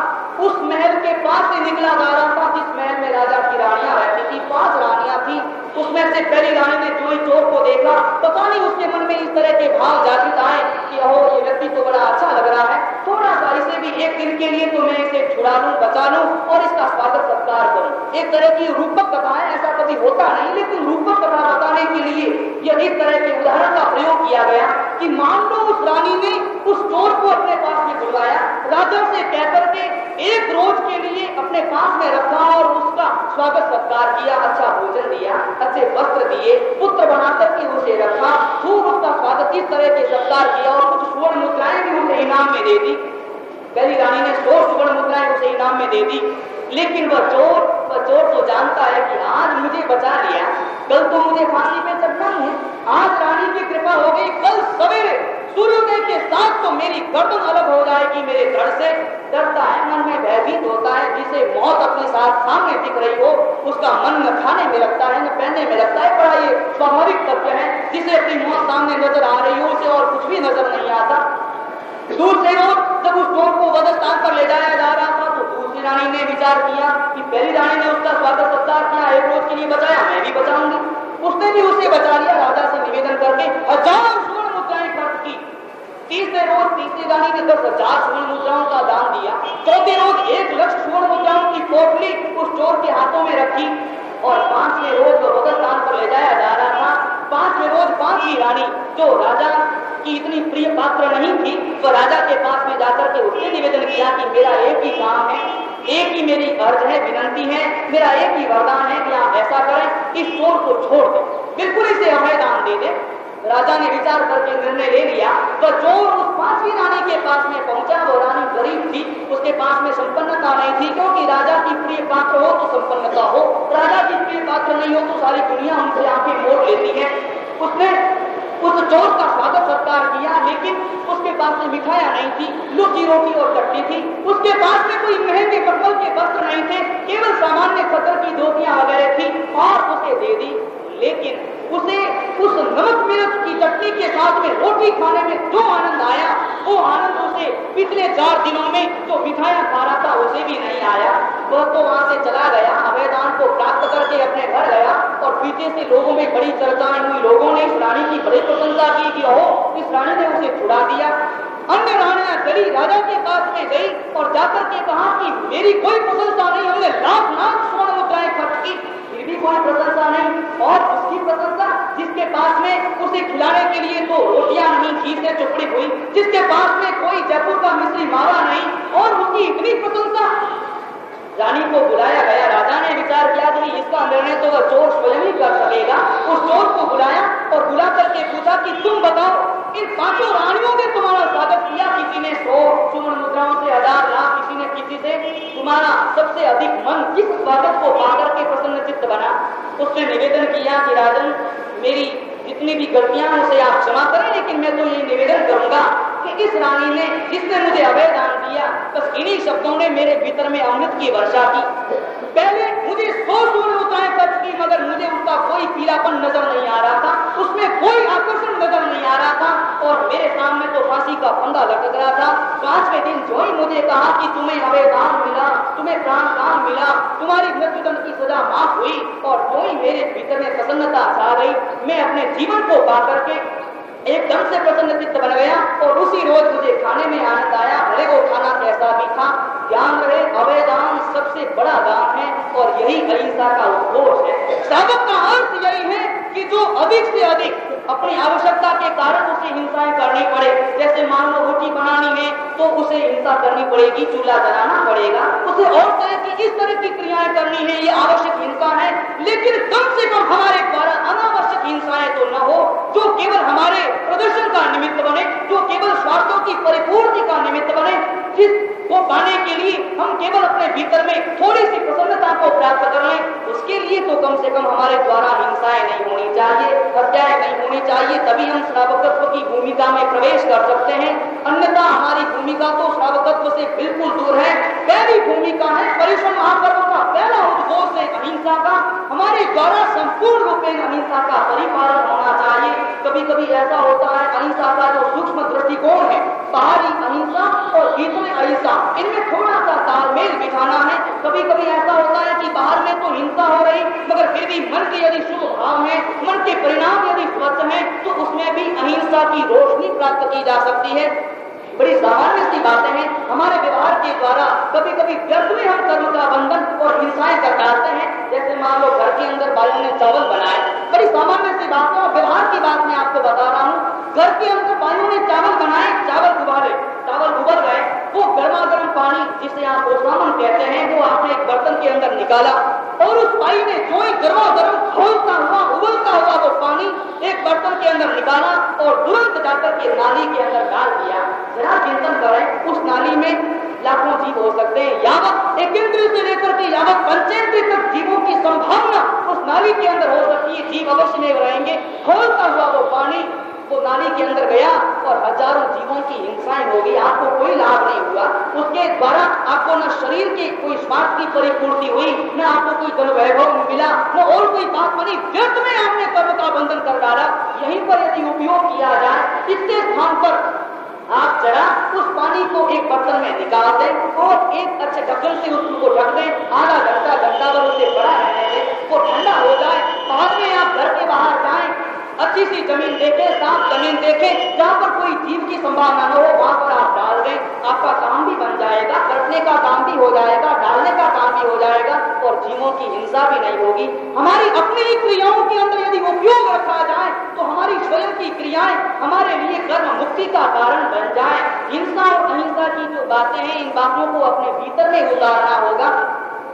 उस महल के पास से निकला जा रहा था जिस महल में राजा की रानियां रहती थी। 5 रानियां थी, उसमें से पहली रानी ने जो ही चोर को देखा, पता नहीं उसके मन में इस तरह के भाव जागृत आए कि ओह ये व्यक्ति तो बड़ा अच्छा लग रहा है, थोड़ा सा इसे भी एक दिन के लिए तो मैं इसे छुड़ा लूं, बचा लूं और इसका स्वागत सत्कार करूं। एक तरह की रूपक कथाएं, ऐसा कभी होता नहीं, लेकिन रूपक कथा बताने के लिए यह इस तरह के उदाहरण का प्रयोग किया गया कि मान लो उस रानी ने उस चोर को अपने पास में बुलवाया, राजा से कहकर के एक रोज के लिए अपने पास में रखा और उसका स्वागत सत्कार किया, अच्छा भोजन दिया, अच्छे वस्त्र दिए, पुत्र बनाकर के उसे रखा, खूब उसका स्वागत इस तरह के सत्कार किया और कुछ स्वर्ण मुद्राएं भी उसे इनाम में दे दी। पहली रानी ने 100 स्वर्ण मुद्राएं उसे इनाम में दे दी। लेकिन वह चोर तो जानता है कि आज मुझे बचा लिया, कल तो मुझे फांसी पे चढ़ना ही है। आज रानी की कृपा हो गई, कल सवेरे सूर्योदय के साथ तो मेरी गर्दन अलग हो जाएगी मेरे धड़ से। डरता है, मन में भयभीत होता है। जिसे मौत अपने साथ सामने दिख रही हो उसका मन न खाने में लगता है न पहनने में लगता है। बड़ा ये स्वाभाविक तथ्य है। जिसे अपनी मौत सामने नजर आ रही हो उसे और कुछ भी नजर नहीं आता। दूर से वो जब उस चोर को वध स्थान पर ले जाया जा रहा था तो दूसरी रानी ने विचार किया कि पहली रानी ने उसका स्वागत सत्कार किया, एक रोज के लिए बचाया, मैं भी बचाऊंगी। उसने भी उसे बचा लिया, राजा से निवेदन करके 1000 स्वर्ण मुद्राएं खर्च की। तीसरे रोज तीसरी रानी ने 10,000 स्वर्ण मुद्राओं का दान दिया। चौथे रोज 1 लाख स्वर्ण मुद्राओं की पोटली उस चोर के हाथों में रखी और 5वें रोज वो वध स्थान पर ले जाया जा रहा था। 5वें रोज 5वीं रानी जो राजा की इतनी प्रिय पात्र नहीं थी, तो राजा के पास में जाकर के उसने निवेदन किया कि मेरा एक ही काम है, एक ही मेरी अर्ज है, विनंती है, मेरा एक ही वरदान है कि आप ऐसा करें, इस चोर को छोड़ दें, बिल्कुल इसे अभय दान दे दें। राजा ने विचार करके निर्णय ले लिया। तो चोर उस 5वीं रानी के पास में पहुंचा। वो रानी गरीब थी, उसके पास में संपन्नता नहीं थी, क्योंकि राजा की प्रिय पात्र हो तो संपन्नता हो, राजा की प्रिय पात्र नहीं हो तो सारी दुनिया उनसे आंखें मोड़ लेती है। उसने उस चोर का स्वागत सत्कार किया, लेकिन उसके पास में मिठाइयां नहीं थी, लूची रोटी और चटनी थी। उसके पास में कोई महंगे पत्तल के वस्त्र नहीं थे, केवल सामान्य खतर की धोतियां वगैरह थी और उसे दे दी। लेकिन उसे उस नमक मिर्च की चटनी के साथ में रोटी खाने में जो आनंद आया, वो आनंद उसे पिछले 4 दिनों में जो मिठाइयां खा रहा था उसे भी नहीं आया। वह तो वहां से चला गया, अभयदान को प्राप्त करके अपने घर गया और पीछे से लोगों में बड़ी चर्चाएं हुई। लोगों ने इस रानी की बड़ी प्रशंसा की कि ओह, इस रानी ने उसे छुड़ा दिया। अन्य रानियां चली, राजा के पास में गई और जाकर के कहा कि मेरी कोई प्रशंसा नहीं, हमने लाख स्वर्ण मुद्राएं खर्च की, फिर भी कोई प्रशंसा नहीं। और उसकी प्रशंसा जिसके जिसके पास में उसे खिलाने के लिए तो रोटियां नहीं, घी से चुपड़ी हुई, जिसके पास में कोई जयपुर का मिश्री मावा नहीं, और उसकी इतनी प्रशंसा। रानी को बुलाया गया। राजा ने विचार किया कि इसका निर्णय तो वह चोर स्वयं ही कर सकेगा। उस चोर को बुलाया और बुला करके पूछा कि तुम बताओ, इन 5 रानियों ने तुम्हारा स्वागत किया, किसी ने 100 सुवर्ण मुद्राओं से, 1000 लाख, किसी ने किसी से, तुम्हारा सबसे अधिक मन किस स्वागत को पाकर के प्रसन्न चित्त बना? उसने निवेदन किया कि राजन, मेरी जितनी भी गलतियां उसे आप क्षमा करें, लेकिन मैं तो ये निवेदन करूंगा कि इस रानी ने, जिसने मुझे अभय दान दिया, बस इन्हीं शब्दों ने मेरे भीतर में अमृत की वर्षा की। पहले मुझे 100 सुवर्ण मुद्राएं खर्च की, मगर मुझे उसका कोई पीलापन नजर नहीं आ रहा था, उसमें कोई आकर्षण नजर नहीं आ रहा था, और मेरे सामने तो फांसी का फंदा लटक रहा था। 5वें दिन जो ही मुझे कहा कि तुम्हें अभय दान मिला, तुम्हें प्राण दान मिला, तुम्हारी मृत्युदंड की सजा माफ हुई, और जो ही मेरे भीतर में प्रसन्नता छा गई, मैं अपने जीवन को पा करके एकदम से प्रसन्न चित्त बन गया, और उसी रोज मुझे खाने में आनंद आया, भले वो खाना कैसा भी था। ध्यान रहे, अभय दान सबसे बड़ा दान है, और यही अहिंसा का उद्घोष है। साधक का अर्थ यही है कि जो अधिक से अधिक अपनी आवश्यकता के कारण उसे हिंसाएं करनी पड़े, जैसे मान लो रोटी बनानी है तो उसे हिंसा करनी पड़ेगी, चूल्हा जलाना पड़ेगा, उसे और तरह की इस तरह की क्रियाएं करनी है, ये आवश्यक हिंसा है। लेकिन कम से कम हमारे द्वारा अनावश्यक हिंसाएं तो न हो, जो केवल हमारे प्रदर्शन का निमित्त बने, जो केवल स्वार्थों की परिपूर्ति का निमित्त बने, जिसको पाने के लिए हम केवल अपने भीतर में थोड़ी सी प्रसन्नता को प्राप्त कर लें, उसके लिए तो कम से कम हमारे द्वारा हिंसाएं नहीं होनी चाहिए, हत्याएं नहीं होनी चाहिए, तभी हम श्रावकत्व की भूमिका में प्रवेश कर सकते हैं। अन्यथा हमारी भूमिका तो श्रावकत्व से बिल्कुल दूर है। पहली भूमिका है परिश्रम महापर्व का पहला उद्घोष है अहिंसा का। हमारे द्वारा संपूर्ण रूपेण अहिंसा का परिपालन होना चाहिए। कभी कभी ऐसा होता है, अहिंसा का जो सूक्ष्म दृष्टिकोण है, बाहरी अहिंसा और भीतरी अहिंसा, इनमें थोड़ा सा तालमेल बिठाना है। कभी कभी ऐसा होता है कि बाहर में तो हिंसा हो रही, मगर फिर भी मन के यदि शुभ भाव है, मन के परिणाम यदि स्वच्छ है, तो उसमें भी अहिंसा की रोशनी प्राप्त की जा सकती है। बड़ी सामान्य सी बातें हैं, हमारे व्यवहार के द्वारा कभी कभी व्यर्थ में हम कर्म का बंधन और हिंसाएं कर डालते हैं। जैसे मान लो घर के अंदर बाइयों ने चावल बनाए, बड़ी सामान्य सी बात है, व्यवहार की बात मैं आपको बता रहा हूँ। घर के अंदर बाइयों ने चावल बनाए, चावल उबाले, चावल उबल गए, वो गर्मा गर्म पानी जिसे आप ओसामन कहते हैं, वो आपने एक बर्तन के अंदर निकाला, और उस बाई ने जो ही गर्मा गर्म खौलता हुआ, उबलता हुआ वो पानी एक बर्तन के अंदर निकाला और तुरंत जाकर के नाली के अंदर डाल दिया। जरा चिंतन करें, उस नाली में लाखों जीव हो सकते हैं, यावत एक इंद्रिय से लेकर के यावत पंचेंद्रिय तक जीवों की संभावना उस नाली के अंदर हो सकती है, जीव अवश्य में रहेंगे। खौलता हुआ वो पानी वो नाली के अंदर गया और हजारों जीवों की हिंसाएं हो गई, आपको कोई लाभ नहीं हुआ। उसके द्वारा आपको न शरीर के कोई स्वार्थ की परिपूर्ति हुई, न आपको कोई धन वैभव मिला, न और कोई बात बनी, व्यर्थ में आपने कर्म का बंधन कर डाला। यहीं पर यदि उपयोग किया जाए, इसके स्थान पर आप जरा उस पानी को एक बर्तन में निकाल दें और एक अच्छे ढक्कन से उसको ढक दें, आधा घंटा घंटा भर उसे बड़ा रहने दें, वो ठंडा हो जाए। बाद में आप घर के बाहर जाएं, अच्छी सी जमीन देखें, साफ जमीन देखें, जहां पर कोई जीव की संभावना न हो, वहां पर आप डाल दें। आपका काम भी बन जाएगा, करने का काम भी हो जाएगा, डालने का काम भी हो जाएगा, और जीवों की हिंसा भी नहीं होगी। हमारी अपनी ही क्रियाओं के अंदर यदि उपयोग रखा जाए, तो हमारी स्वयं की क्रियाएं हमारे लिए कर्म मुक्ति का कारण बन जाए। हिंसा और अहिंसा की जो बातें हैं, इन बातों को अपने भीतर में उतारना होगा।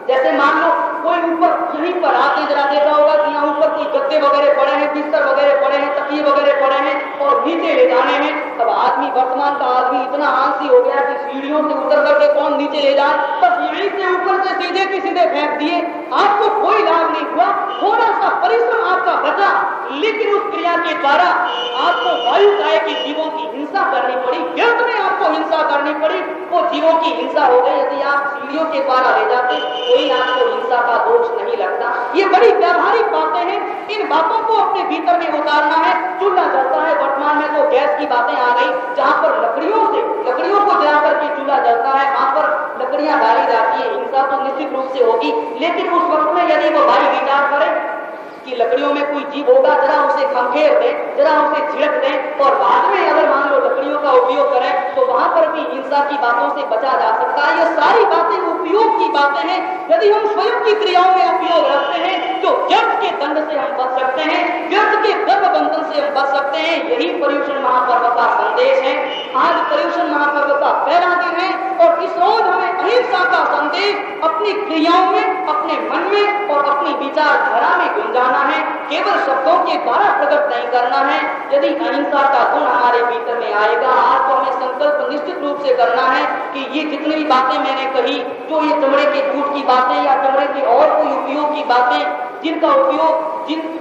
जैसे मान लो कोई ऊपर यहीं पर आके जरा देखा होगा कि यहाँ ऊपर कोई गद्दे वगैरह पड़े हैं, बिस्तर वगैरह पड़े हैं, तकिए वगैरह पड़े हैं, और नीचे ले जाने हैं। तब आदमी, वर्तमान का आदमी इतना आलसी हो गया कि सीढ़ियों से उतर करके कौन नीचे ले जाए, बस यहीं से ऊपर से सीधे की सीधे फेंक दिए। आपको कोई लाभ नहीं हुआ, थोड़ा सा परिश्रम आपका बचा, लेकिन उस क्रिया के द्वारा आपको वायुकाय के जीवों की हिंसा करनी पड़ी, व्यर्थ में आपको हिंसा करनी पड़ी, वो जीवों की हिंसा हो गई। यदि आप सीढ़ियों के द्वारा ले जाते, कोई आपको हिंसा का दोष नहीं लगता। ये बड़ी व्यावहारिक बातें हैं, इन बातों को अपने भीतर में उतारना है। चूल्हा जलता है, वर्तमान में तो गैस की बातें आ गई, जहां पर लकड़ियों को जला करके चूल्हा जलता है, वहां पर लकड़ियां डाली जाती है, हिंसा तो निश्चित रूप से होगी। लेकिन उस वक्त में यदि वो भाई विचार करे कि लकड़ियों में कोई जीव होगा, जरा उसे खंखेर दे, जरा उसे छिड़क दे, और बाद में अगर मान लो लकड़ियों का उपयोग करें, तो वहां पर भी हिंसा की बातों से बचा जा सकता है। ये सारी बातें उपयोग की बातें हैं। यदि हम स्वयं की क्रियाओं में उपयोग रखते हैं, तो व्यर्थ के दंड से हम बच सकते हैं, व्यर्थ के कर्म बंधन यही पर्युषण महापर्व का संदेश है। आज पर्युषण महापर्व का पहला दिन है और इस रोज हमें अहिंसा का संदेश अपनी क्रियाओं में, अपने मन में और अपनी विचारधारा में गुंजाना है। केवल शब्दों के द्वारा प्रकट नहीं करना है। यदि अहिंसा का गुण हमारे भीतर में आएगा, आज तो हमें संकल्प निश्चित रूप से करना है कि ये जितनी भी बातें मैंने कही, जो ये चमड़े के दूध की बातें या चमड़े के और कोई उपयोग की बातें, जिनका उपयोग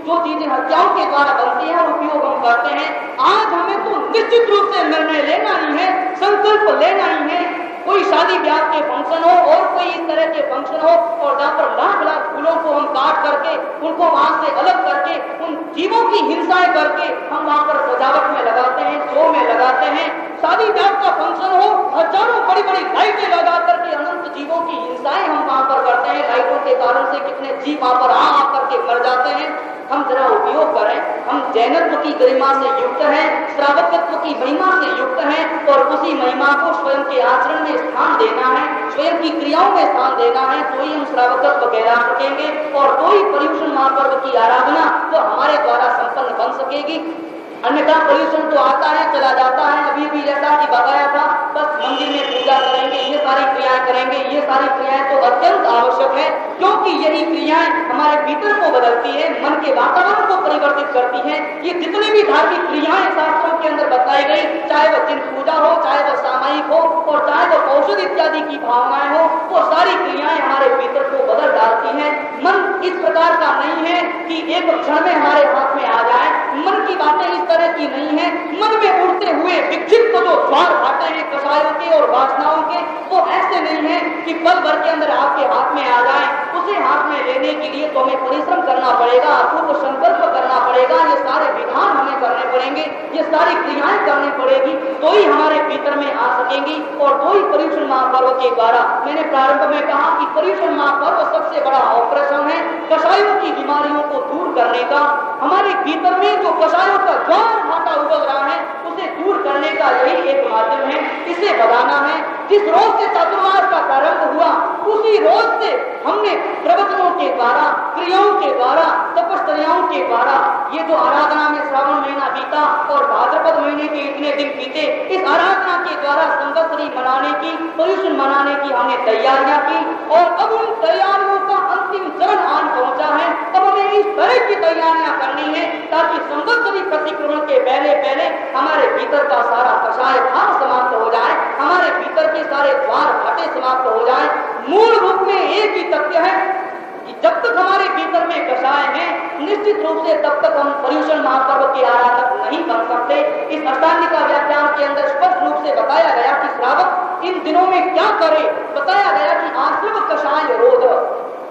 जो चीजें हत्याओं के द्वारा बनती है और उपयोग हम करते हैं, आज हमें तो निश्चित रूप से निर्णय लेना ही है, संकल्प लेना ही है। कोई शादी ब्याह के फंक्शन हो और कोई इस तरह के फंक्शन हो और जहाँ पर लाख लाख फूलों को हम काट करके उनको वहां से अलग करके उन जीवों की हिंसाएं करके हम वहां पर सजावट में लगाते हैं, शो में लगाते हैं। शादी ब्याह का फंक्शन हो, हजारों बड़ी बड़ी लाइटें लगा करके अनंत जीवों की हिंसाएं हम वहां पर करते हैं। लाइटों के कारण से कितने जीव वहां पर आ करके मर जाते हैं। हम जरा उपयोग करें। हम जैनत्व की गरिमा से युक्त हैं, श्रावकत्व की महिमा से युक्त हैं और उसी महिमा को स्वयं के आचरण में स्थान देना है, स्वयं की क्रियाओं में स्थान देना है, तो ही हम श्रावकत्व कहला सकेंगे और तो ही पर्युषण महापर्व की आराधना तो हमारे द्वारा संपन्न बन सकेगी। अन्यथा पर्युषण तो आता है, चला जाता है। अभी भी जैसा कि बताया था, बस मंदिर में पूजा करेंगे, ये सारी क्रियाएं करेंगे। ये सारी क्रियाएं तो अत्यंत आवश्यक है, क्योंकि यही क्रियाएं हमारे भीतर को बदलती है, मन के वातावरण को परिवर्तित करती है। ये जितनी भी धार्मिक क्रियाएं शास्त्रों के अंदर बताई गई, चाहे वह चिन्ह पूजा हो, चाहे वह सामायिक हो और चाहे वह औषध इत्यादि की भावनाएं हो, वो सारी क्रियाएं हमारे भीतर को बदल डालती हैं। मन इस प्रकार का नहीं है कि एक क्षण में हमारे हाथ में आ जाए। मन की बातें इस तरह की नहीं है। मन में उड़ते हुए विक्षिप्त जो ज्वार भाटे हैं कषायों के और वासनाओं के, वो ऐसे नहीं है कि पल भर के अंदर आपके हाथ में आ जाए। उसे हाथ में लेने के लिए तो हमें परिश्रम करना पड़ेगा, अपूर्व संकल्प करना पड़ेगा, ये सारे विधान हमें करने पड़ेंगे, ये सारी क्रियाएं करनी पड़ेगी, तो ही हमारे भीतर में आ सकेंगी। और तो ही पर्युषण महापर्व के द्वारा, मैंने प्रारंभ में कहा कि पर्युषण महापर्व सबसे बड़ा ऑपरेशन है कषायों की बीमारियों को दूर करने का। हमारे भीतर में जो कषायों का ज्वार भाटा उगल रहा है, उसे दूर करने का यही एक माध्यम है, इसे बढ़ाना है। जिस रोज से चातुर्मास का प्रारंभ हुआ, उसी रोज से हमने प्रवचनों के द्वारा, क्रियाओं के द्वारा, तपश्चर्याओं के द्वारा, ये जो आराधना में श्रावण महीना बीता और भाद्रपद महीने के इतने दिन बीते, इस आराधना के द्वारा संवत्सरी मनाने की, पर्युषण मनाने की हमने तैयारियां की और अब उन तैयारियों का अंतिम चरण आन पहुंचा है। अब हमें इस तरह की तैयारियां करनी है ताकि संवत्सरी प्रतिक्रमण के पहले पहले हमारे भीतर का सारा कषाय भाव समाप्त हो जाए, हमारे भीतर के सारे द्वार भाटे समाप्त हो जाए। मूल रूप में एक ही तथ्य है कि जब तक हमारे भीतर में कषाय है, निश्चित रूप से तब तक हम पर्युषण महापर्व के आराधक नहीं बन सकते। इस अष्टांगिका व्याख्यान के अंदर स्पष्ट रूप से बताया गया कि श्रावक इन दिनों में क्या करे। बताया गया कि आश्रम कषाय रोध,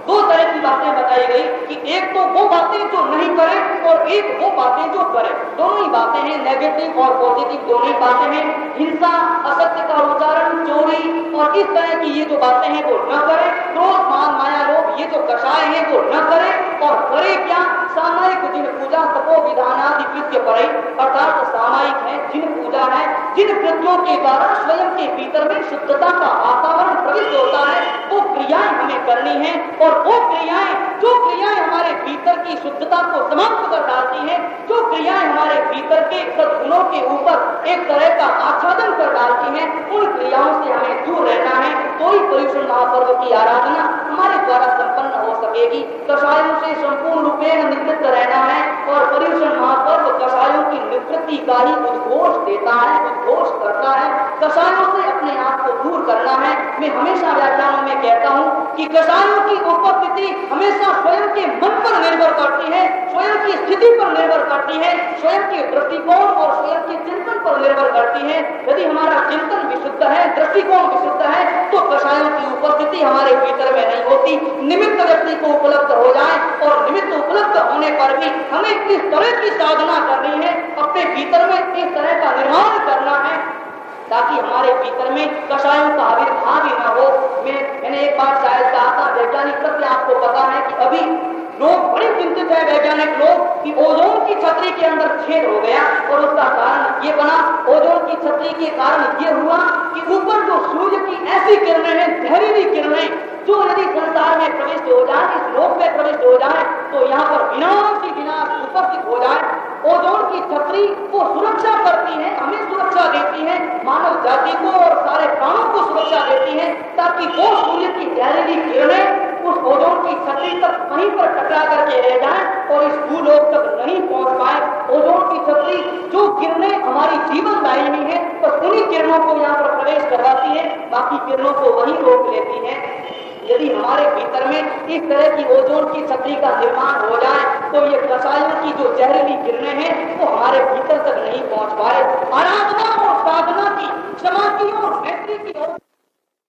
दो तरह की बातें बताई गई कि एक तो वो बातें जो नहीं करे और एक वो बातें जो करे। दोनों ही बातें हैं, नेगेटिव और पॉजिटिव दोनों ही बातें हैं। हिंसा, असत्य का उच्चारण, चोरी और इस तरह की ये जो बातें हैं वो न करे। क्रोध, मान, माया, लोभ, ये जो कषाय है वो न करे। और करे क्या? सामायिक जिन पूजा तपो विधानादि कृत्य परे, अर्थात सामायिक है, जिन पूजा है, जिन कृत्यों के द्वारा स्वयं के भीतर में शुद्धता का वातावरण प्रविष्ट होता है, वो क्रियाएं हमें करनी है। और वो क्रियाएं, जो क्रियाएं हमारे भीतर की शुद्धता को समाप्त कर डालती हैं, जो क्रियाएं हमारे भीतर के सद्गुणों के ऊपर एक तरह का आच्छादन कर डालती हैं, उन क्रियाओं से हमें दूर रहना है। तो ही पर्युषण महापर्व की आराधना हमारे द्वारा संपन्न हो सकेगी। कषायों से संपूर्ण रूपेण निवृत्त रहना है और पर्युषण महापर्व कषायों की निवृत्ति का ही उद्घोष देता है, उद्घोष करता है। कषायों से अपने आप को दूर करना है। मैं हमेशा व्याख्यानों में कहता हूँ कि कषायों की उपस्थिति हमेशा स्वयं के मन पर निर्भर करती है, स्वयं की स्थिति पर निर्भर करती है, स्वयं के दृष्टिकोण और स्वयं के चिंतन पर निर्भर करती है। यदि हमारा चिंतन विशुद्ध है, दृष्टिकोण विशुद्ध है, तो कषायों की उपस्थिति हमारे भीतर में नहीं होती। निमित्त व्यक्ति को उपलब्ध हो जाए और निमित्त उपलब्ध होने पर भी हमें इस तरह की साधना करनी है, अपने भीतर में इस तरह का निर्माण करना है ताकि हमारे भीतर में कषायों का आविर्भाव ही न हो। मैंने एक बार शायद कहा था, वैज्ञानिक तथ्य आपको पता है कि अभी लोग बड़े चिंतित है, वैज्ञानिक लोग, कि ओजोन की छतरी के अंदर छेद हो गया और उसका कारण ये बना, ओजोन की छतरी के कारण ये हुआ कि ऊपर जो सूर्य की ऐसी किरणें हैं, जहरीली किरणें, जो यदि संसार में प्रविष्ट हो जाए, इस लोक में प्रविष्ट हो जाए, तो यहाँ पर विनाश ही विनाश उपस्थित हो जाए। ओजोन की छतरी वो सुरक्षा करती है, हमें सुरक्षा देती है, मानव जाति को और सारे प्राणों को सुरक्षा देती है, ताकि वो सूर्य की जहरीली किरणें उस ओजोन की छतरी तक वहीं पर टकरा करके रह जाएं और इस भूलोक तक नहीं पहुंच पाए। ओजोन की छतरी जो किरणें हमारी जीवनदायिनी है, तो उन्हीं किरणों को यहाँ पर प्रवेश करवाती है, बाकी किरणों को वहीं रोक लेती है। यदि हमारे भीतर में इस तरह की ओजोन की छतरी का निर्माण हो जाए तो ये रसायन की जो जहरीली किरणें